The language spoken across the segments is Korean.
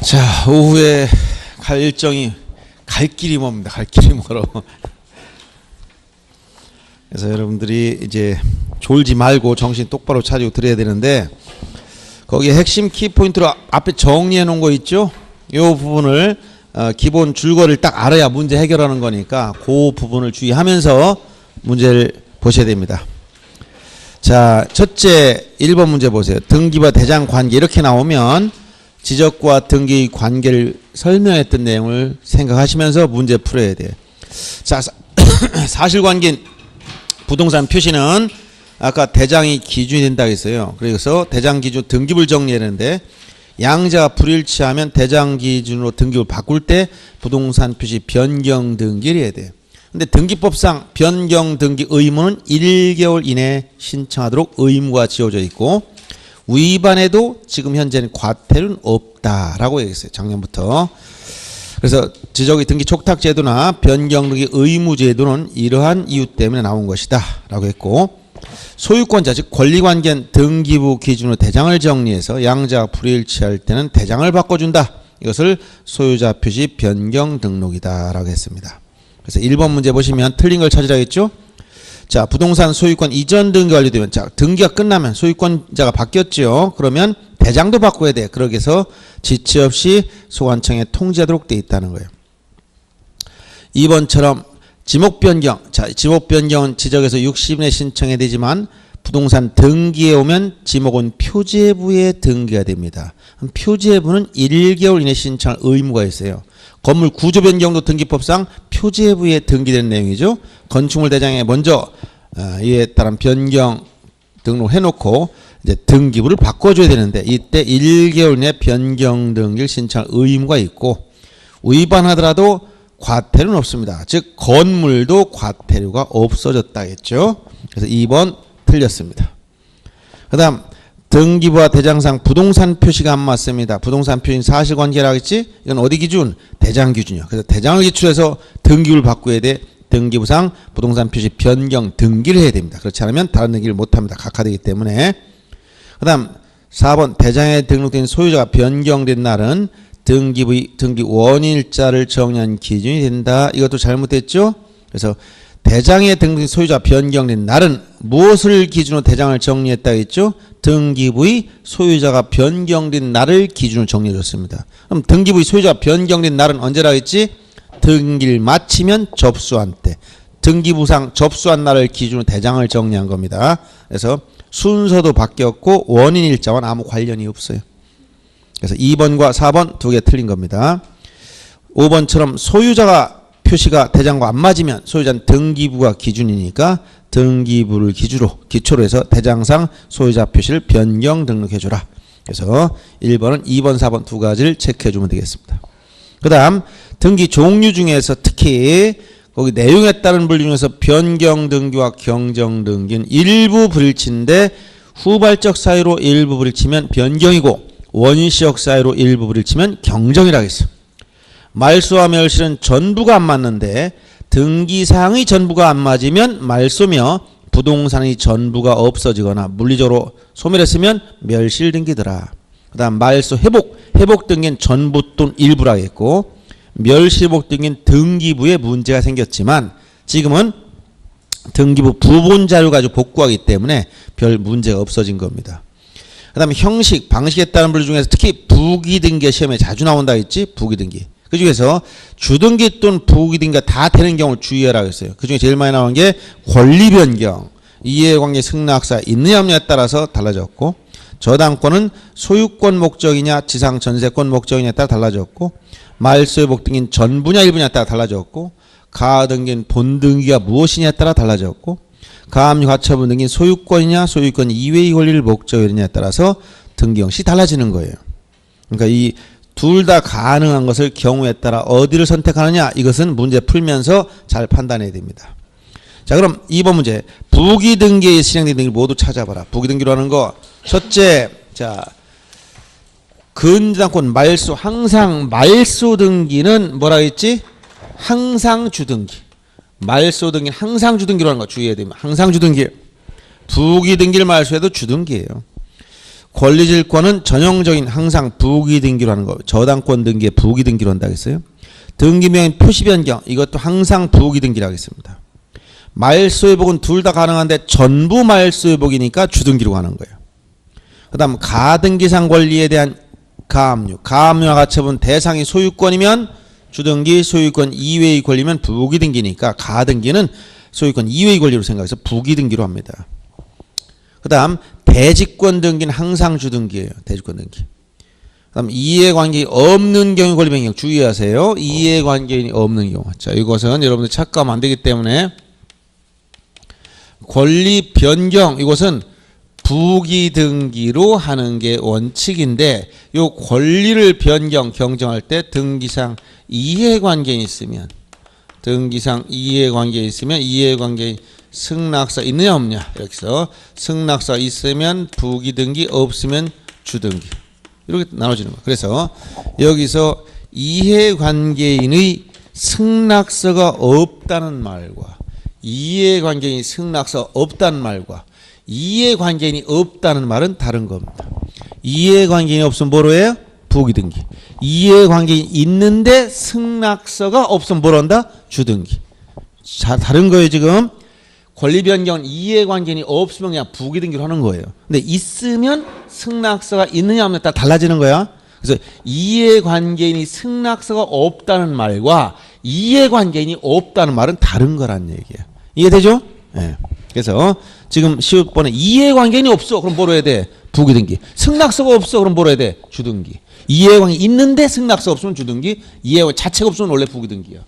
자, 오후에 갈 일정이 갈 길이 멉니다. 갈 길이 멀어. 그래서 여러분들이 이제 졸지 말고 정신 똑바로 차리고 들어야 되는데, 거기에 핵심 키포인트로 앞에 정리해 놓은 거 있죠? 이 부분을 기본 줄거리를 딱 알아야 문제 해결하는 거니까 그 부분을 주의하면서 문제를 보셔야 됩니다. 자, 첫째 1번 문제 보세요. 등기와 대장 관계 이렇게 나오면 지적과 등기 관계를 설명했던 내용을 생각하시면서 문제 풀어야 돼요. 자, 사실관계인 부동산 표시는 아까 대장이 기준이 된다고 했어요. 그래서 대장 기준 등기부를 정리해야 되는데, 양자가 불일치하면 대장 기준으로 등기부를 바꿀 때 부동산 표시 변경 등기를 해야 돼요. 근데 등기법상 변경 등기 의무는 1개월 이내에 신청하도록 의무가 지어져 있고, 위반해도 지금 현재는 과태료는 없다라고 얘기했어요. 작년부터. 그래서 지적의 등기 촉탁 제도나 변경 등기 의무 제도는 이러한 이유 때문에 나온 것이다 라고 했고, 소유권자 즉 권리관계인 등기부 기준으로 대장을 정리해서 양자가 불일치할 때는 대장을 바꿔준다. 이것을 소유자 표시 변경 등록이다 라고 했습니다. 그래서 1번 문제 보시면 틀린 걸 찾으라 했죠. 자, 부동산 소유권 이전 등기 완료되면, 자, 등기가 끝나면 소유권자가 바뀌었죠. 그러면 대장도 바꿔야 돼. 그러기 위해서 지체 없이 소관청에 통지하도록 돼 있다는 거예요. 2번처럼 지목 변경. 자, 지목 변경은 지적에서 60일에 신청해야 되지만 부동산 등기에 오면 지목은 표제부에 등기가 됩니다. 표제부는 1개월 이내 신청할 의무가 있어요. 건물 구조 변경도 등기법상 표제부에 등기되는 내용이죠. 건축물 대장에 먼저 이에 따른 변경 등록해 놓고 이제 등기부를 바꿔줘야 되는데, 이때 1개월 내 변경 등기를 신청할 의무가 있고, 위반하더라도 과태료는 없습니다. 즉 건물도 과태료가 없어졌다겠죠. 그래서 2번 틀렸습니다. 그 다음 등기부와 대장상 부동산 표시가 안 맞습니다. 부동산 표시는 사실관계라고 했지? 이건 어디 기준? 대장 기준이요. 그래서 대장을 기출해서 등기부를 바꿔야 돼. 등기부상 부동산 표시 변경 등기를 해야 됩니다. 그렇지 않으면 다른 등기를 못합니다. 각하되기 때문에. 그 다음 4번 대장에 등록된 소유자가 변경된 날은 등기 원일자를 정의한 기준이 된다. 이것도 잘못됐죠? 그래서 대장에 등록된 소유자 변경된 날은 무엇을 기준으로 대장을 정리했다 했죠? 등기부의 소유자가 변경된 날을 기준으로 정리해 줬습니다. 그럼 등기부의 소유자가 변경된 날은 언제라 했지? 등기를 마치면 접수한 때. 등기부상 접수한 날을 기준으로 대장을 정리한 겁니다. 그래서 순서도 바뀌었고 원인일자와는 아무 관련이 없어요. 그래서 2번과 4번 두 개 틀린 겁니다. 5번처럼 소유자가 표시가 대장과 안 맞으면 소유자는 등기부가 기준이니까 등기부를 기초로 해서 대장상 소유자 표시를 변경 등록해줘라. 그래서 1번은 2번, 4번 두 가지를 체크해주면 되겠습니다. 그 다음 등기 종류 중에서 특히 거기 내용에 따른 분류 중에서 변경 등기와 경정 등기는 일부 불일치인데, 후발적 사유로 일부 불일치면 변경이고 원시적 사유로 일부 불일치면 경정이라고 했어요. 말소와 멸실은 전부가 안 맞는데 등기사항의 전부가 안 맞으면 말소며 부동산의 전부가 없어지거나 물리적으로 소멸했으면 멸실 등기더라. 그 다음 말소 회복 등기는 전부 또는 일부라고 했고, 멸실회복 등기는 등기부에 문제가 생겼지만 지금은 등기부 부본 자료 가지고 복구하기 때문에 별 문제가 없어진 겁니다. 그 다음에 형식, 방식에 따른 분류 중에서 특히 부기등기 시험에 자주 나온다 했지? 부기등기. 그 중에서 주등기 또는 부기등기가 다 되는 경우를 주의하라고 했어요. 그 중에 제일 많이 나오는 게 권리변경, 이해관계 승낙사 있느냐 없느냐에 따라서 달라졌고, 저당권은 소유권 목적이냐 지상 전세권 목적이냐에 따라 달라졌고, 말소회복 등기는 전부냐 일부냐에 따라 달라졌고, 가등기는 본등기가 무엇이냐에 따라 달라졌고, 가압류 가처분 등기는 소유권이냐 소유권 이외의 권리를 목적으로 했냐에 따라서 등기 형식이 달라지는 거예요. 그러니까 이 둘 다 가능한 것을 경우에 따라 어디를 선택하느냐, 이것은 문제 풀면서 잘 판단해야 됩니다. 자, 그럼 2번 문제. 부기등기에 실행된 등기를 모두 찾아봐라. 부기등기로 하는 거 첫째, 자, 근저당권 말소, 항상 말소 등기는 뭐라 했지? 항상 주등기. 말소 등기는 항상 주등기로 하는 거 주의해야 됩니다. 항상 주등기. 부기등기를 말소해도 주등기예요. 권리질권은 전형적인 항상 부기 등기로 하는 거. 저당권 등기에 부기 등기로 한다 했어요. 등기명의 표시 변경 이것도 항상 부기 등기라 하겠습니다. 말소회복은 둘 다 가능한데 전부 말소회복이니까 주등기로 가는 거예요. 그 다음 가등기상 권리에 대한 가압류. 가압류와 가처분 대상이 소유권이면 주등기, 소유권 이외의 권리면 부기 등기니까 가등기는 소유권 이외의 권리로 생각해서 부기 등기로 합니다. 그 다음 대직권 등기는 항상 주등기예요. 대직권 등기. 그 다음 이해관계인이 없는 경우 권리 변경 주의하세요. 이해관계인이 없는 경우. 자, 이것은 여러분들 착각하면 안 되기 때문에 권리 변경 이것은 부기 등기로 하는 게 원칙인데 요 권리를 변경 경정할 때 등기상 이해관계인이 있으면 등기상 이해관계인이 있으면 이해관계인 승낙서 있느냐 없느냐 이렇게 해서 승낙서 있으면 부기 등기 없으면 주등기 이렇게 나눠지는 거예요. 그래서 여기서 이해관계인의 승낙서가 없다는 말과 이해관계인이 승낙서 없다는 말과 이해관계인이 없다는 말은 다른 겁니다. 이해관계인이 없으면 뭐로 해요? 부기 등기. 이해관계인이 있는데 승낙서가 없으면 뭐로 한다? 주등기. 자, 다른 거예요 지금. 권리 변경은 이해관계인이 없으면 그냥 부기 등기로 하는 거예요. 근데 있으면 승낙서가 있느냐 없느냐 따라 달라지는 거야. 그래서 이해관계인이 승낙서가 없다는 말과 이해관계인이 없다는 말은 다른 거란 얘기예요. 이해되죠? 네. 그래서 지금 시옷번에 이해관계인이 없어. 그럼 뭐로 해야 돼? 부기 등기. 승낙서가 없어. 그럼 뭐로 해야 돼? 주등기. 이해관계인이 있는데 승낙서 없으면 주등기. 이해관계 자체가 없으면 원래 부기 등기야.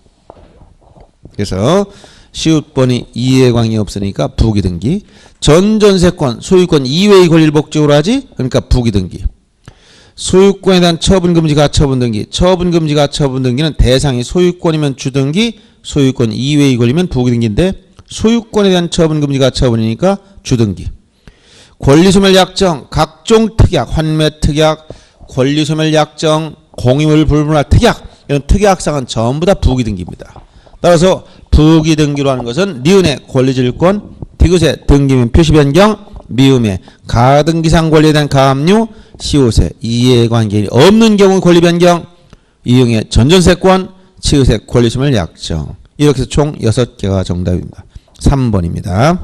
그래서 시옷번이 이해관계인이 없으니까 부기 등기. 전전세권, 소유권 이외의 권리를 목적으로 하지? 그러니까 부기 등기. 소유권에 대한 처분금지 가처분 등기. 처분금지 가처분 등기는 대상이 소유권이면 주등기, 소유권 이외의 권리면 부기 등기인데 소유권에 대한 처분금지 가처분이니까 주등기. 권리소멸 약정, 각종 특약, 환매 특약, 권리소멸 약정, 공유물 불분할 특약 이런 특약사항은 전부 다 부기 등기입니다. 따라서 부기 등기로 하는 것은 니은의 권리질권, 디귿의 등기명 표시 변경, 미음의 가등기상 권리에 대한 가압류, 시옷의 이해관계인이 없는 경우 권리 변경, 이응의 전전세권, 치읓의 권리소멸 약정. 이렇게 해서 총 6개가 정답입니다. 3번입니다.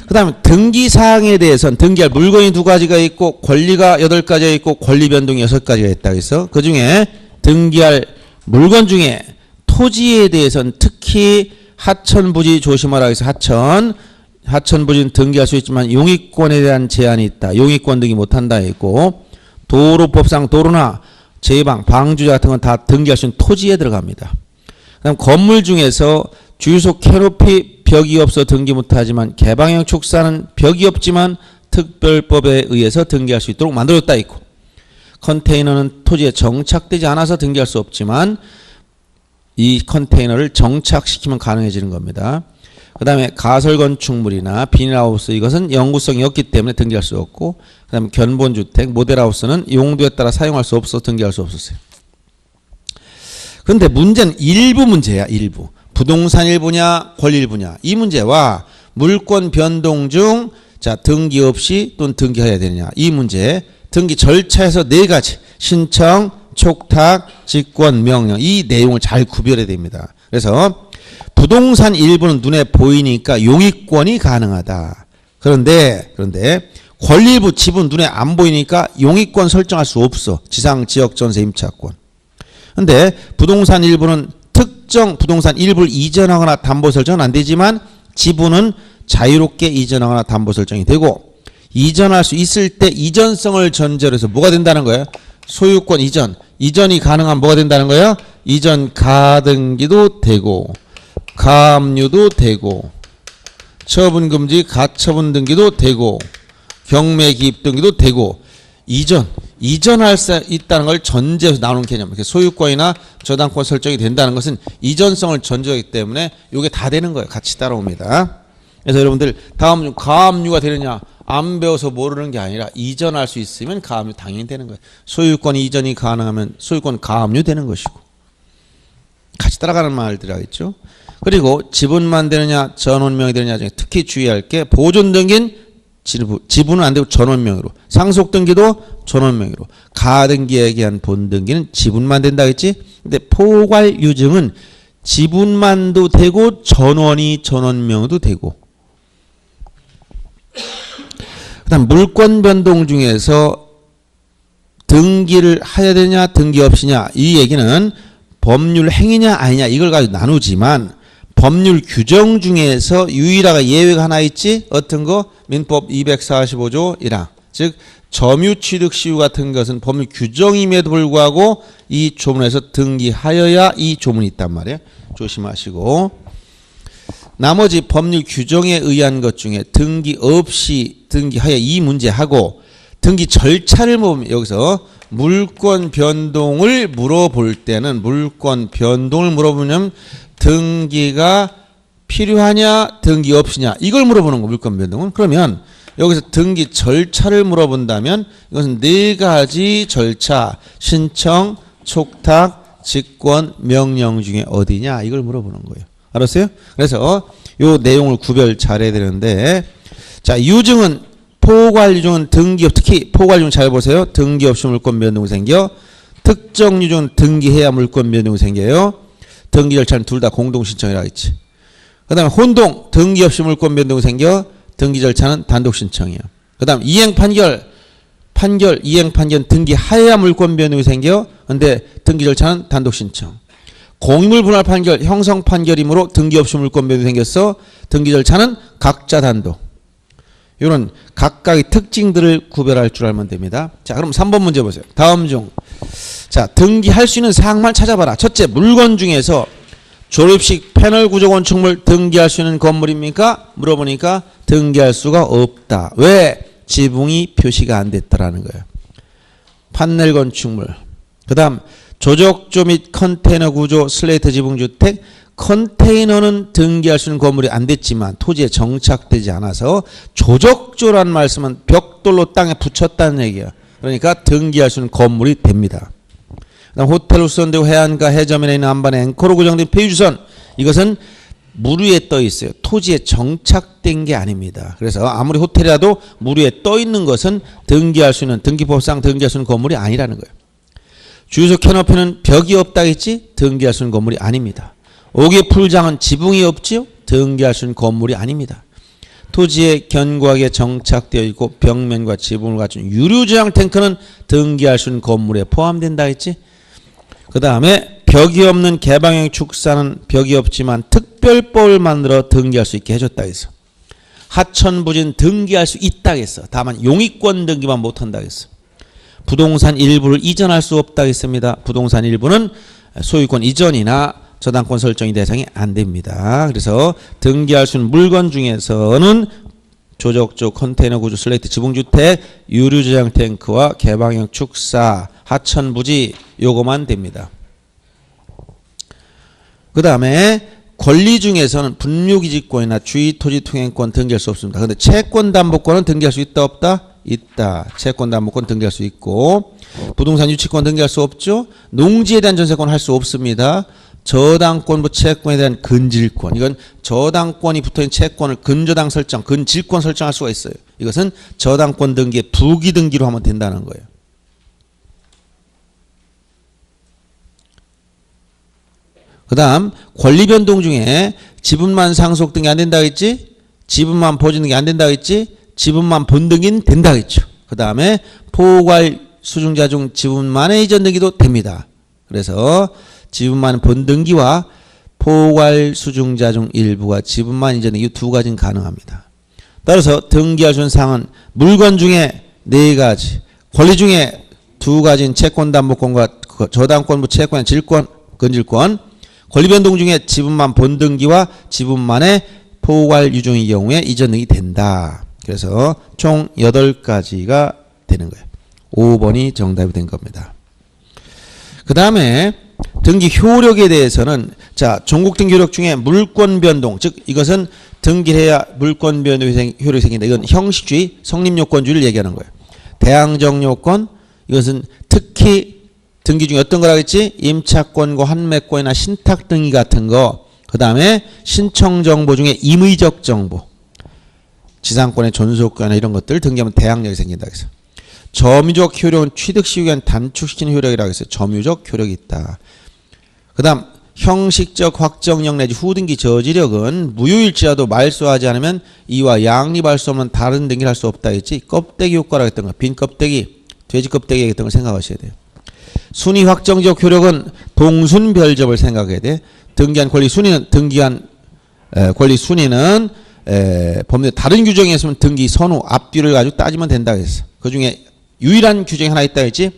그 다음에 등기사항에 대해서는 등기할 물건이 2가지가 있고 권리가 8가지가 있고 권리 변동이 6가지가 있다고 해서 그 중에 등기할 물건 중에 토지에 대해서는 특히 하천부지 조심하라 해서 하천부지는 등기할 수 있지만 용익권에 대한 제한이 있다. 용익권 등기 못한다 했고 도로법상 도로나 제방, 방주자 같은 건 다 등기할 수 있는 토지에 들어갑니다. 그 다음 건물 중에서 주유소 캐노피 벽이 없어 등기 못하지만 개방형 축사는 벽이 없지만 특별법에 의해서 등기할 수 있도록 만들어졌다 있고 컨테이너는 토지에 정착되지 않아서 등기할 수 없지만 이 컨테이너를 정착시키면 가능해지는 겁니다. 그 다음에 가설건축물이나 비닐하우스 이것은 영구성이 없기 때문에 등기할 수 없고 그 다음에 견본주택, 모델하우스는 용도에 따라 사용할 수 없어서 등기할 수 없었어요. 그런데 문제는 일부 문제야. 일부. 부동산 일부냐 권리 일부냐 이 문제와 물권 변동 중 자 등기 없이 또는 등기해야 되느냐 이 문제 등기 절차에서 4가지 신청, 촉탁, 직권, 명령 이 내용을 잘 구별해야 됩니다. 그래서 부동산 일부는 눈에 보이니까 용익권이 가능하다. 그런데 권리 일부 지분 눈에 안 보이니까 용익권 설정할 수 없어. 지상, 지역, 전세, 임차권. 그런데 부동산 일부는 특정 부동산 일부를 이전하거나 담보 설정은 안 되지만 지분은 자유롭게 이전하거나 담보 설정이 되고 이전할 수 있을 때 이전성을 전제로 해서 뭐가 된다는 거예요? 소유권 이전. 이전이 가능하면 뭐가 된다는 거예요? 이전 가등기도 되고 가압류도 되고 처분금지 가처분 등기도 되고 경매기입 등기도 되고 이전할 수 있다는 걸 전제해서 나오는 개념. 소유권이나 저당권 설정이 된다는 것은 이전성을 전제하기 때문에 이게 다 되는 거예요. 같이 따라옵니다. 그래서 여러분들 다음 중 가압류가 되느냐 안 배워서 모르는 게 아니라 이전할 수 있으면 가압류 당연히 되는 거예요. 소유권 이전이 가능하면 소유권 가압류 되는 것이고 같이 따라가는 말들이 있죠. 그리고 지분만 되느냐 전원명이 되느냐 중에 특히 주의할 게 보존 등기는 지분은 안 되고 전원명의로. 상속등기도 전원명의로. 가등기에 의한 본등기는 지분만 된다 했지. 근데 포괄유증은 지분만도 되고 전원이 전원명의도 되고. 그다음 물권 변동 중에서 등기를 해야 되냐 등기 없이냐 이 얘기는 법률 행위냐 아니냐 이걸 가지고 나누지만 법률 규정 중에서 유일하게 예외가 하나 있지. 어떤 거? 민법 245조 1항. 즉 점유취득 시효 같은 것은 법률 규정임에도 불구하고 이 조문에서 등기하여야 이 조문이 있단 말이에요. 조심하시고. 나머지 법률 규정에 의한 것 중에 등기 없이 등기하여 이 문제하고 등기 절차를 보면 여기서 물권 변동을 물어볼 때는 물권 변동을 물어보면 등기가 필요하냐 등기 없이냐 이걸 물어보는 거 물권 변동은. 그러면 여기서 등기 절차를 물어본다면 이것은 네 가지 절차 신청, 촉탁, 직권, 명령 중에 어디냐 이걸 물어보는 거예요. 알았어요? 그래서 요 내용을 구별 잘해야 되는데 자 유증은 포괄유증은 등기 없 특히 포괄유증 잘 보세요. 등기 없이 물권 변동이 생겨. 특정 유증은 등기해야 물권 변동이 생겨요. 등기 절차는 둘 다 공동 신청이라 했지. 그다음에 혼동 등기 없이 물권 변동이 생겨. 등기 절차는 단독 신청이에요. 그다음 이행 판결 이행 판결 등기하여야 물권 변동이 생겨. 근데 등기 절차는 단독 신청. 공유물 분할 판결 형성 판결이므로 등기 없이 물권 변동이 생겼어. 등기 절차는 각자 단독. 이런 각각의 특징들을 구별할 줄 알면 됩니다. 자, 그럼 3번 문제 보세요. 다음 중. 자, 등기할 수 있는 사항만 찾아봐라. 첫째, 물건 중에서 조립식 패널 구조 건축물 등기할 수 있는 건물입니까? 물어보니까 등기할 수가 없다. 왜? 지붕이 표시가 안 됐다라는 거예요. 판넬 건축물. 그 다음, 조적조 및 컨테이너 구조 슬레이트 지붕주택. 컨테이너는 등기할 수 있는 건물이 안 됐지만 토지에 정착되지 않아서 조적조란 말씀은 벽돌로 땅에 붙였다는 얘기야. 그러니까 등기할 수 있는 건물이 됩니다. 그다음 호텔로 수선되고 해안가 해저면에 있는 안반에 앵커로 구성된 폐유주선 이것은 물 위에 떠 있어요. 토지에 정착된 게 아닙니다. 그래서 아무리 호텔이라도 물 위에 떠 있는 것은 등기할 수 있는 등기법상 등기할 수 있는 건물이 아니라는 거예요. 주유소 캐노피는 벽이 없다 했지 등기할 수 있는 건물이 아닙니다. 옥의 풀장은 지붕이 없지요? 등기할 수 있는 건물이 아닙니다. 토지에 견고하게 정착되어 있고 벽면과 지붕을 갖춘 유류저장 탱크는 등기할 수 있는 건물에 포함된다 했지? 그 다음에 벽이 없는 개방형 축사는 벽이 없지만 특별법을 만들어 등기할 수 있게 해줬다 했어. 하천부지는 등기할 수 있다 했어. 다만 용익권 등기만 못한다 했어. 부동산 일부를 이전할 수 없다 했습니다. 부동산 일부는 소유권 이전이나 저당권 설정이 대상이 안 됩니다. 그래서 등기할 수 있는 물건 중에서는 조적조 컨테이너 구조 슬레이트 지붕주택, 유류저장 탱크와 개방형 축사, 하천부지 요거만 됩니다. 그 다음에 권리 중에서는 분묘기지권이나 주의토지 통행권 등기할 수 없습니다. 그런데 채권담보권은 등기할 수 있다 없다? 있다. 채권담보권 등기할 수 있고 부동산 유치권 등기할 수 없죠. 농지에 대한 전세권 할 수 없습니다. 저당권부 채권에 대한 근질권. 이건 저당권이 붙어있는 채권을 근저당 설정, 근질권 설정할 수가 있어요. 이것은 저당권 등기의 부기 등기로 하면 된다는 거예요. 그 다음 권리 변동 중에 지분만 상속 등기 안 된다고 했지? 지분만 보증 등기 안 된다고 했지? 지분만 본등기는 된다고 했죠. 그 다음에 포괄 수중자 중 지분만의 이전 등기도 됩니다. 그래서 지분만 본등기와 포괄 수중자 중 일부가 지분만 이전 등기 이 두 가지는 가능합니다. 따라서 등기할 수 있는 사항은 물건 중에 네 가지, 권리 중에 두 가지인 채권담보권과 저당권부 채권의 질권, 근질권, 권리 변동 중에 지분만 본등기와 지분만의 포괄 유종의 경우에 이전 등기 된다. 그래서 총 8가지가 되는 거예요. 5번이 정답이 된 겁니다. 그 다음에 등기 효력에 대해서는 자 종국 등기 효력 중에 물권 변동 즉 이것은 등기를 해야 물권 변동 효력이 생긴다. 이건 형식주의 성립요건주의를 얘기하는 거예요. 대항정 요건 이것은 특히 등기 중에 어떤 거라고 했지? 임차권과 환매권이나 신탁 등기 같은 거. 그 다음에 신청정보 중에 임의적 정보. 지상권의 존속권이나 이런 것들 등기하면 대항력이 생긴다 그래서 점유적 효력은 취득 시효 기간 단축시키는 효력이라고 해서 점유적 효력이 있다. 그 다음 형식적 확정력 내지 후등기 저지력은 무효일지라도 말소하지 않으면 이와 양립할 수 없는 다른 등기를 할 수 없다 했지. 껍데기 효과라고 했던 거. 빈 껍데기, 돼지 껍데기 했던 걸 생각하셔야 돼요. 순위 확정적 효력은 동순별접을 생각해야 돼. 등기한 권리 순위는 권리 순위는 법률 다른 규정이 있으면 등기 선호 앞뒤를 가지고 따지면 된다 그랬어. 그 중에 유일한 규정이 하나 있다 했지.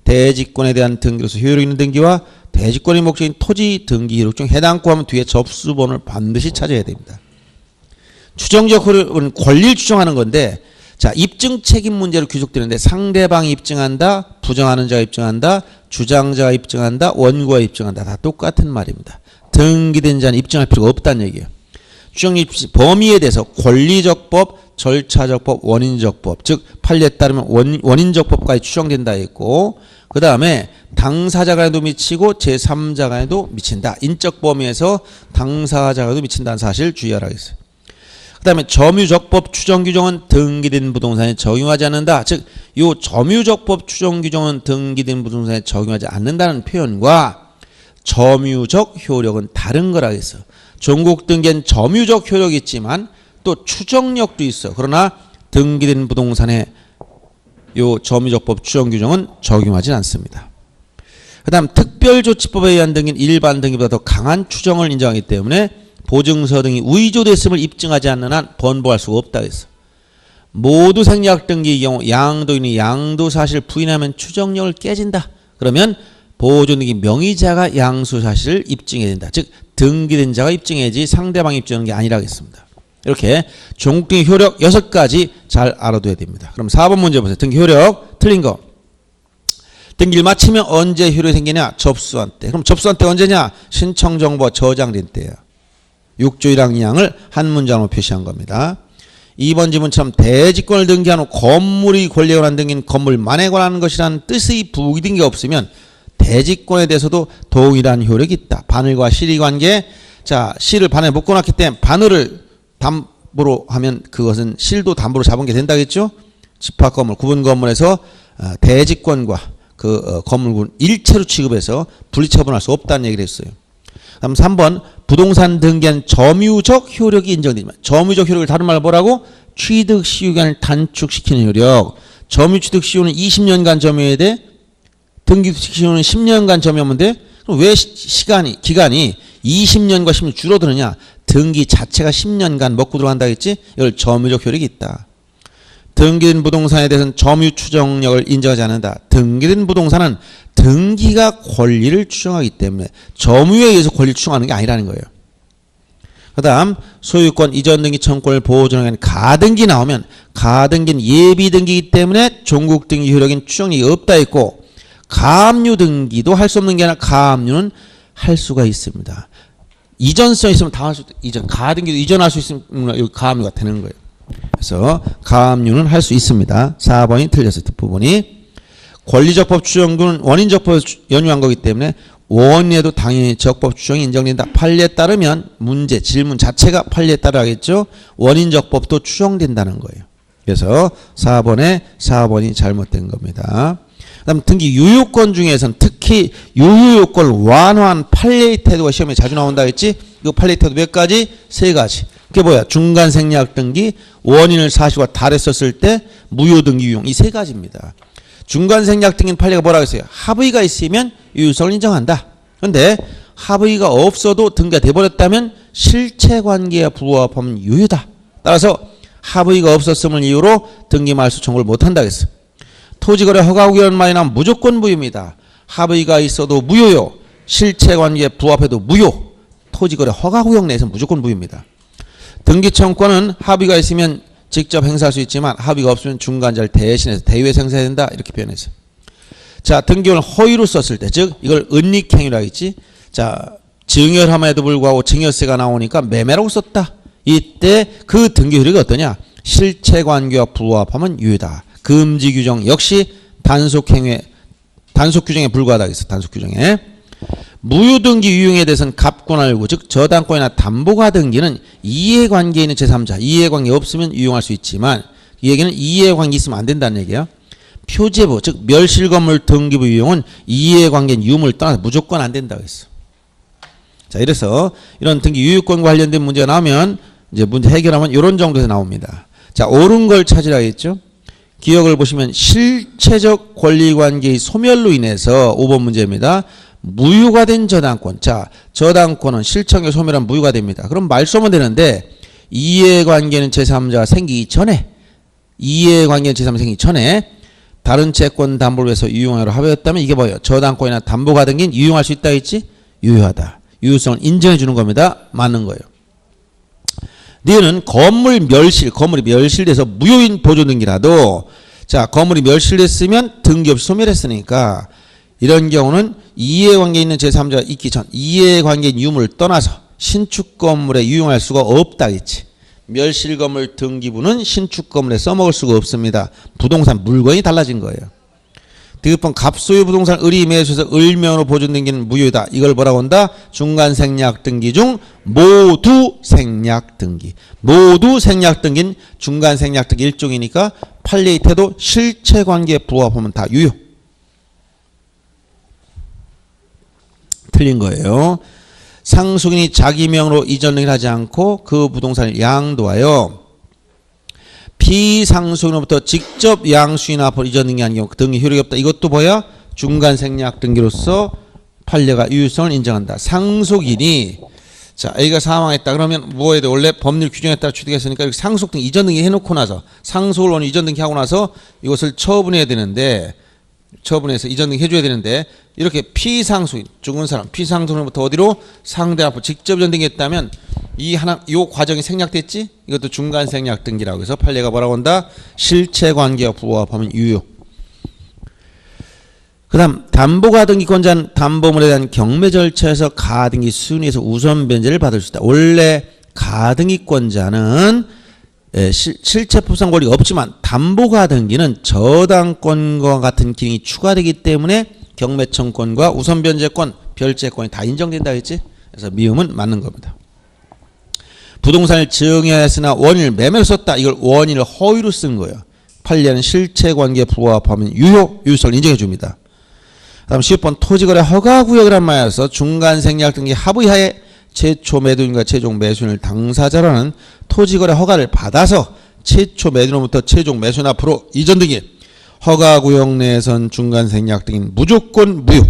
대지권에 대한 등기로서 효력 있는 등기와 대지권의 목적인 토지 등기 기록 중 해당고 하면 뒤에 접수번호를 반드시 찾아야 됩니다. 추정적 효력은 권리를 추정하는 건데 자 입증 책임 문제로 귀속되는데 상대방이 입증한다, 부정하는 자가 입증한다, 주장자가 입증한다, 원고가 입증한다. 다 똑같은 말입니다. 등기된 자는 입증할 필요가 없다는 얘기예요. 추정립 범위에 대해서 권리적 법, 절차적 법, 원인적 법, 즉 판례에 따르면 원인적 법까지 추정된다 했고 그 다음에 당사자 간에도 미치고 제3자 간에도 미친다. 인적 범위에서 당사자 간에도 미친다는 사실 주의하라고 했어요. 그 다음에 점유적법 추정 규정은 등기된 부동산에 적용하지 않는다. 즉, 이 점유적법 추정 규정은 등기된 부동산에 적용하지 않는다는 표현과 점유적 효력은 다른 거라고 했어. 전국 등기엔 점유적 효력이 있지만 또 추정력도 있어. 그러나 등기된 부동산에 이 점유적법 추정 규정은 적용하지 않습니다. 그 다음 특별조치법에 의한 등기는 일반 등기보다 더 강한 추정을 인정하기 때문에 보증서 등이 위조됐음을 입증하지 않는 한 번복할 수가 없다고 했어. 모두 생략 등기의 경우 양도인이 양도 사실을 부인하면 추정력을 깨진다. 그러면 보존등기 명의자가 양수 사실을 입증해야 된다. 즉 등기된 자가 입증해야지 상대방이 입증하는 게 아니라고 했습니다. 이렇게 전국등기 효력 6가지 잘 알아둬야 됩니다. 그럼 4번 문제 보세요. 등기 효력 틀린 거. 등기를 마치면 언제 효력이 생기냐? 접수한 때. 그럼 접수한 때 언제냐? 신청정보가 저장된 때야. 6조 1항 2항을 한 문장으로 표시한 겁니다. 2번 지문처럼 대지권을 등기한 후 건물의 권리에 관한 등기는 건물만에 관한 것이라는 뜻의 부기등기가 없으면 대지권에 대해서도 동일한 효력이 있다. 바늘과 실의 관계. 자, 실을 바늘에 묶어놨기 때문에 바늘을 담보로 하면 그것은 실도 담보로 잡은 게 된다겠죠? 집합 건물, 구분 건물에서 대지권과 그 건물군 일체로 취급해서 분리처분할 수 없다는 얘기를 했어요. 다음 3번 부동산 등기한 점유적 효력이 인정되지만 점유적 효력을 다른 말로 뭐라고? 취득 시효기간을 단축시키는 효력. 점유 취득 시효는 20년간 점유해야 돼. 등기 시효는 10년간 점유하면 돼. 그럼 왜 기간이 20년과 10년 줄어드느냐? 등기 자체가 10년간 먹고 들어간다 했지? 이걸 점유적 효력이 있다. 등기된 부동산에 대해서는 점유 추정력을 인정하지 않는다. 등기된 부동산은 등기가 권리를 추정하기 때문에 점유에 의해서 권리를 추정하는 게 아니라는 거예요. 그 다음 소유권 이전 등기 청구권을 보존하는 가등기 나오면 가등기는 예비등기이기 때문에 종국등기 효력인 추정력이 없다 했고 가압류 등기도 할 수 없는 게 아니라 가압류는 할 수가 있습니다. 이전성 있으면 다 할 수 있다. 이전 가등기도 이전할 수 있으면 가압류가 되는 거예요. 그래서 가압류는 할 수 있습니다. 4번이 틀렸어요. 뒷부분이. 권리적법 추정은 원인적법을 연유한 거기 때문에 원인에도 당연히 적법 추정이 인정된다. 판례에 따르면 문제, 질문 자체가 판례에 따라야겠죠. 원인적법도 추정된다는 거예요. 그래서 4번이 잘못된 겁니다. 그 다음 등기 유효권 중에서는 특히 유효요건을 완화한 판례의 태도가 시험에 자주 나온다 했지. 이 판례의 태도 몇 가지? 3가지. 그게 뭐야? 중간 생략 등기, 원인을 사실과 다랬었을 때 무효 등기 유용. 이 3가지입니다. 중간 생략 등기는 판례가 뭐라고 했어요? 합의가 있으면 유효성을 인정한다. 그런데 합의가 없어도 등기가 돼버렸다면 실체관계와 부합하면 유효다. 따라서 합의가 없었음을 이유로 등기 말소 청구를 못한다 했어. 토지거래 허가구역만이 나면 무조건 무효입니다. 합의가 있어도 무효요. 실체관계에 부합해도 무효. 토지거래 허가구역 내에서 무조건 무효입니다. 등기청구권은 합의가 있으면 직접 행사할 수 있지만 합의가 없으면 중간자를 대신해서 대위에서 행사해야 된다. 이렇게 표현했어요. 자, 등기권을 허위로 썼을 때, 즉 이걸 은닉행위라고 했지. 자, 증여함에도 불구하고 증여세가 나오니까 매매라고 썼다. 이때 그 등기 효력이 어떠냐? 실체관계와 부합하면 유효다. 금지 규정 역시 단속 규정에 불과하다 했어. 단속 규정에. 무효등기 유용에 대해서는 갑권알고 즉 저당권이나 담보가 등기는 이해관계에 있는 제3자 이해관계 없으면 유용할 수 있지만 이 얘기는 이해관계 있으면 안 된다는 얘기예요. 표제부 즉 멸실건물 등기부 유용은 이해관계인 유무를 떠나서 무조건 안 된다고 했어. 자 이래서 이런 등기 유효권과 관련된 문제가 나오면 이제 문제 해결하면 이런 정도에서 나옵니다. 자 옳은 걸 찾으라 했죠. 기억을 보시면 실체적 권리관계의 소멸로 인해서 5번 문제입니다. 무효가 된 저당권. 자, 저당권은 실체적 소멸한 무효가 됩니다. 그럼 말소하면 되는데 이해관계는 제3자가 생기기 전에 이해관계는 제3자가 생기기 전에 다른 채권 담보를 위해서 유용하로 합의했다면 이게 뭐예요? 저당권이나 담보가 등긴 유용할 수 있다 했지? 유효하다. 유효성을 인정해 주는 겁니다. 맞는 거예요. 너는 건물이 멸실돼서 무효인 보존 등기라도 자 건물이 멸실됐으면 등기 없이 소멸했으니까 이런 경우는 이해관계에 있는 제3자가 있기 전 이해관계인 유무를 떠나서 신축 건물에 유용할 수가 없다겠지. 멸실 건물 등기부는 신축 건물에 써먹을 수가 없습니다. 부동산 물건이 달라진 거예요. 디귿번 갑소유 부동산 을이 매수해서 을면으로 보존 등기는 무효다. 이걸 뭐라고 한다? 중간 생략 등기 중 모두 생략 등기. 모두 생략 등기는 중간 생략 등기 일종이니까 판례의 태도 실체관계에 부합하면 다 유효. 틀린 거예요. 상속인이 자기 명으로 이전 등기를 하지 않고 그 부동산을 양도하여 비상속인으로부터 직접 양수인 앞으로 이전 등기한 경우 등기 효력이 없다. 이것도 뭐야? 중간 생략 등기로서 판례가 유효성을 인정한다. 상속인이 자 A가 사망했다. 그러면 뭐 해야 돼? 원래 법률 규정에 따라 취득했으니까 이렇게 상속 등기 이전 등기 해놓고 나서 상속을 원인 이전 등기하고 나서 이것을 처분해야 되는데 처분해서 이전 등기 해줘야 되는데 이렇게 피상속인 죽은 사람 피상속인으로부터 어디로 상대 앞으로 직접 이전 등기했다면 요 과정이 생략됐지? 이것도 중간 생략 등기라고 해서 판례가 뭐라고 한다? 실체관계와 부합하면 유효. 그 다음 담보가 등기권자는 담보물에 대한 경매 절차에서 가등기 순위에서 우선 변제를 받을 수 있다. 원래 가등기권자는 실체법상 권리가 없지만 담보가 등기는 저당권과 같은 기능이 추가되기 때문에 경매청권과 우선 변제권, 별제권이 다 인정된다 했지? 그래서 미음은 맞는 겁니다. 부동산을 증여했으나 원인을 매매로 썼다. 이걸 원인을 허위로 쓴 거예요. 판례는 실체관계에 부합하면 유효성을 인정해 줍니다. 다음 10번 토지거래 허가구역이란 말에서 중간생략 등기 합의하에 최초 매도인과 최종 매수인을 당사자라는 토지거래 허가를 받아서 최초 매도인으로부터 최종 매수인 앞으로 이전 등기 허가구역 내에선 중간생략 등기는 무조건 무효.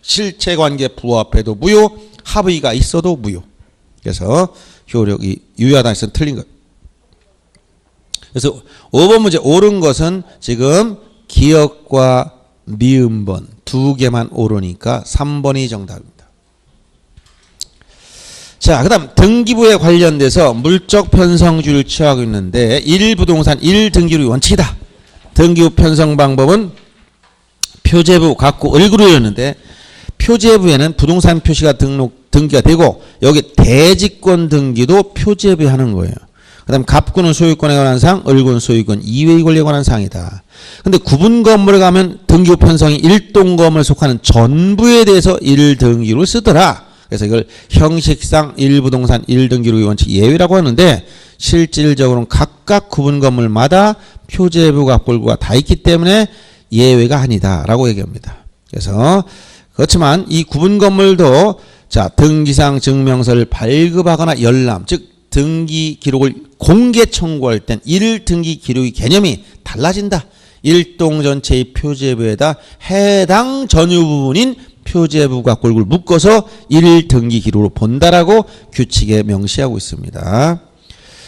실체관계에 부합해도 무효. 합의가 있어도 무효. 그래서 효력이 유효하다 해서 틀린 것. 그래서 5번 문제 옳은 것은 지금 기역과 미음번 두 개만 옳으니까 3번이 정답입니다. 자, 그 다음 등기부에 관련돼서 물적 편성주의를 취하고 있는데 1부동산 1등기부의 원칙이다. 등기부 편성 방법은 표제부 갖고 을그루였는데 표제부에는 부동산 표시가 등기가 되고 여기 대지권 등기도 표제부에 하는 거예요. 그 다음 갑구는 소유권에 관한 사항, 을구는 소유권 이외의 권리에 관한 사항이다. 근데 구분 건물에 가면 등기부 편성이 일동 건물에 속하는 전부에 대해서 1등기로 쓰더라. 그래서 이걸 형식상 1부동산 1등기로의 원칙 예외라고 하는데 실질적으로는 각각 구분 건물마다 표제부가 을구가 다 있기 때문에 예외가 아니다라고 얘기합니다. 그래서 그렇지만 이 구분 건물도 자 등기상 증명서를 발급하거나 열람 즉 등기 기록을 공개 청구할 땐 1등기 기록의 개념이 달라진다. 일동 전체의 표제부에다 해당 전유 부분인 표제부가 꼴을 묶어서 1등기 기록으로 본다라고 규칙에 명시하고 있습니다.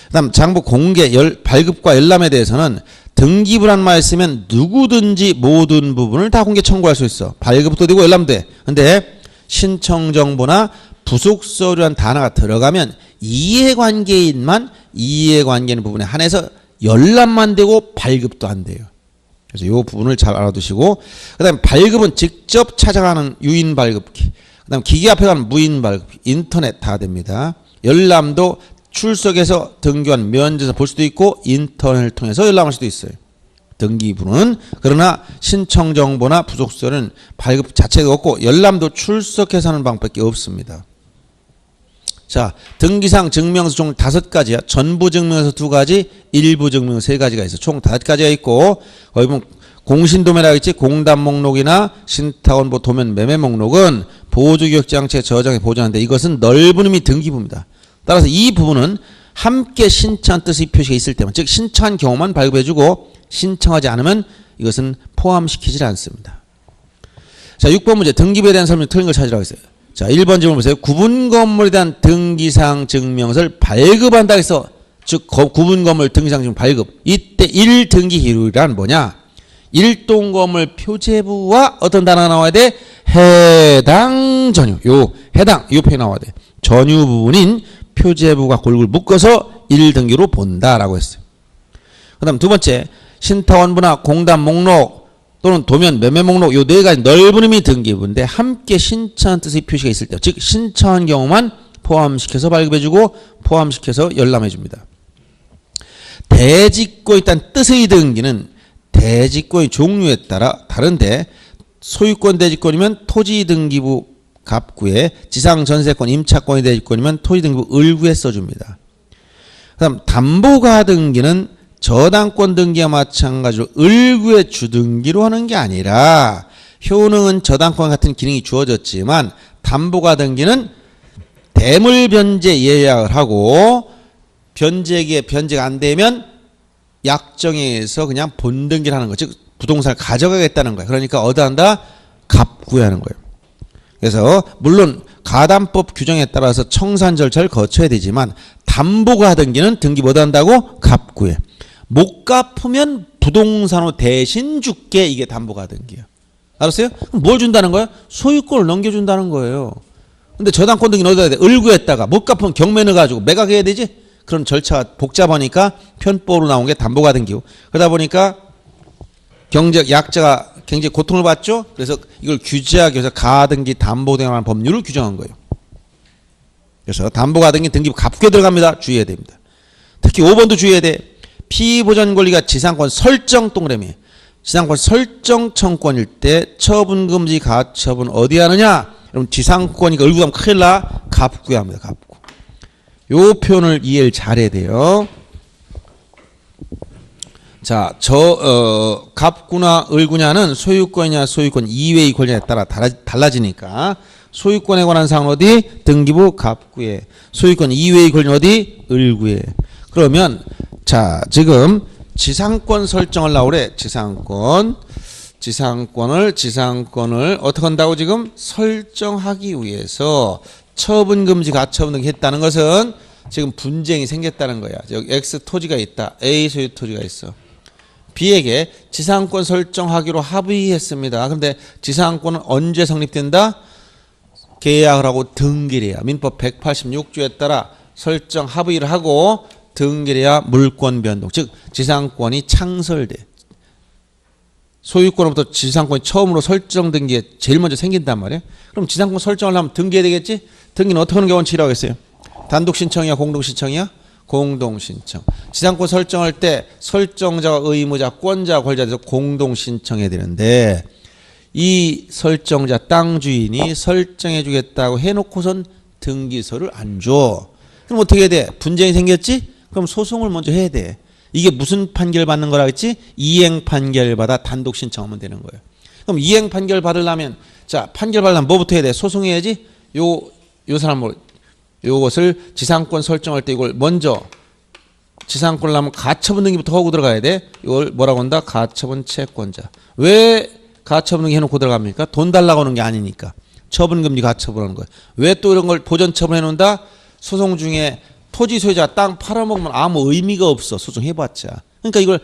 그 다음 장부 공개 발급과 열람에 대해서는 등기부란 말 쓰면 누구든지 모든 부분을 다 공개 청구할 수 있어. 발급도 되고 열람도 돼. 근데 신청정보나 부속서류란 단어가 들어가면 이해관계인만 이해관계인 부분에 한해서 열람만 되고 발급도 안 돼요. 그래서 이 부분을 잘 알아두시고 그 다음에 발급은 직접 찾아가는 유인 발급기 그 다음에 기계 앞에 가는 무인 발급기 인터넷 다 됩니다. 열람도 출석해서 등기관 면접에서 볼 수도 있고 인터넷을 통해서 열람할 수도 있어요. 등기부는. 그러나 신청정보나 부속서는 발급 자체가 없고 열람도 출석해서 하는 방법밖에 없습니다. 자, 등기상 증명서 총 5가지야. 전부 증명서 2가지, 일부 증명서 3가지가 있어. 총 5가지가 있고, 거기 보면 공신도면이라고 있지. 공단 목록이나 신탁원보 도면 매매 목록은 보조기억장치에 저장해 보존하는데 이것은 넓은 의미 등기부입니다. 따라서 이 부분은 함께 신청한 뜻의 표시가 있을 때만, 즉 신청한 경우만 발급해주고 신청하지 않으면 이것은 포함시키지 않습니다. 자, 6번 문제 등기부에 대한 설명이 틀린 걸 찾으라고 했어요. 자, 1번 질문 보세요. 구분 건물에 대한 등기상 증명서를 발급한다 해서, 즉 구분 건물 등기상 증명 발급, 이때 1등기 기록이란 뭐냐? 일동 건물 표제부와 어떤 단어가 나와야 돼? 해당 전유. 요 해당 요 표현이 나와야 돼. 전유 부분인 표제부가 골고루 묶어서 1등기로 본다라고 했어요. 그다음 두 번째, 신탁원부나 공단 목록 또는 도면 매매 목록 요 4가지 넓은 의미 등기부인데 함께 신청한 뜻의 표시가 있을 때, 즉 신청한 경우만 포함시켜서 발급해주고 포함시켜서 열람해줍니다. 대지권에 있다는 뜻의 등기는 대지권의 종류에 따라 다른데, 소유권 대지권이면 토지등기부 갑구에, 지상전세권 임차권의 대지권이면 토지등기부 을구에 써줍니다. 그 다음 담보가 등기는 저당권 등기와 마찬가지로 을구의 주등기로 하는 게 아니라, 효능은 저당권 같은 기능이 주어졌지만 담보가 등기는 대물 변제 예약을 하고 변제기에 변제가 안 되면 약정에 의해서 그냥 본등기를 하는 거, 즉 부동산을 가져가겠다는 거예요. 그러니까 어디한다? 갑구에 하는 거예요. 그래서 물론 가담법 규정에 따라서 청산 절차를 거쳐야 되지만 담보가 등기는 등기 못 한다고? 갑구에. 못 갚으면 부동산으로 대신 줄게, 이게 담보가 등기야. 알았어요? 그럼 뭘 준다는 거야? 소유권을 넘겨준다는 거예요. 근데 저당권 등기는 어디다 해야 돼? 을구에다가 못 갚으면 경매 넣어가지고 매각해야 되지? 그런 절차가 복잡하니까 편법으로 나온 게 담보가 등기고, 그러다 보니까 약자가 굉장히 고통을 받죠. 그래서 이걸 규제하기 위해서 가등기 담보 등에 관한 법률을 규정한 거예요. 그래서 담보가 등기 등기부 갑구에 들어갑니다. 주의해야 됩니다. 특히 5번도 주의해야 돼. 피보전 권리가 지상권 설정 동그라미, 지상권 설정 청권일 때 처분금지 가처분 어디 하느냐? 여러분 지상권이니까 을구 가면 큰일 나. 갑구에 합니다. 갑구. 요 표현을 이해를 잘해야 돼요. 자, 갑구나 을구냐는 소유권이냐 소유권 이외의 권리에 따라 달라지니까, 소유권에 관한 사항은 어디? 등기부 갑구에. 소유권 이외의 권리는 어디? 을구에. 그러면 자, 지금 지상권 설정을 하려고 그래. 지상권을 어떻게 한다고? 지금 설정하기 위해서 처분금지 가처분 등기 했다는 것은 지금 분쟁이 생겼다는 거야. 여기 X 토지가 있다. A 소유 토지가 있어. B에게 지상권 설정하기로 합의했습니다. 그런데 지상권은 언제 성립된다? 계약을 하고 등기를 해야. 민법 186조에 따라 설정 합의를 하고 등기를 해야 물권 변동, 즉 지상권이 창설돼. 소유권으로부터 지상권이 처음으로 설정된 게 제일 먼저 생긴단 말이에요. 그럼 지상권 설정을 하면 등기해야 되겠지? 등기는 어떻게 하는 게 원칙이라고 했어요? 단독 신청이야, 공동 신청이야? 공동 신청. 지상권 설정할 때 설정자가 의무자, 권자, 권자에 대해서 공동 신청해야 되는데, 이 설정자 땅 주인이 설정해 주겠다고 해놓고선 등기서를 안 줘. 그럼 어떻게 해야 돼? 분쟁이 생겼지? 그럼 소송을 먼저 해야 돼. 이게 무슨 판결 받는 거라 했지? 이행 판결 받아 단독 신청하면 되는 거예요. 그럼 이행 판결 받으려면, 자, 판결 받으려면 뭐부터 해야 돼? 소송해야지. 요 사람 요것을 지상권 설정할 때 이걸 먼저 지상권을 하면 가처분 등기부터 하고 들어가야 돼. 이걸 뭐라고 한다? 가처분 채권자. 왜 가처분 등기 해놓고 들어갑니까? 돈 달라고 하는 게 아니니까. 처분금지 가처분하는 거예요. 왜 또 이런 걸 보전 처분해 놓는다? 소송 중에 토지 소유자가 땅 팔아먹으면 아무 의미가 없어. 소송해봤자. 그러니까 이걸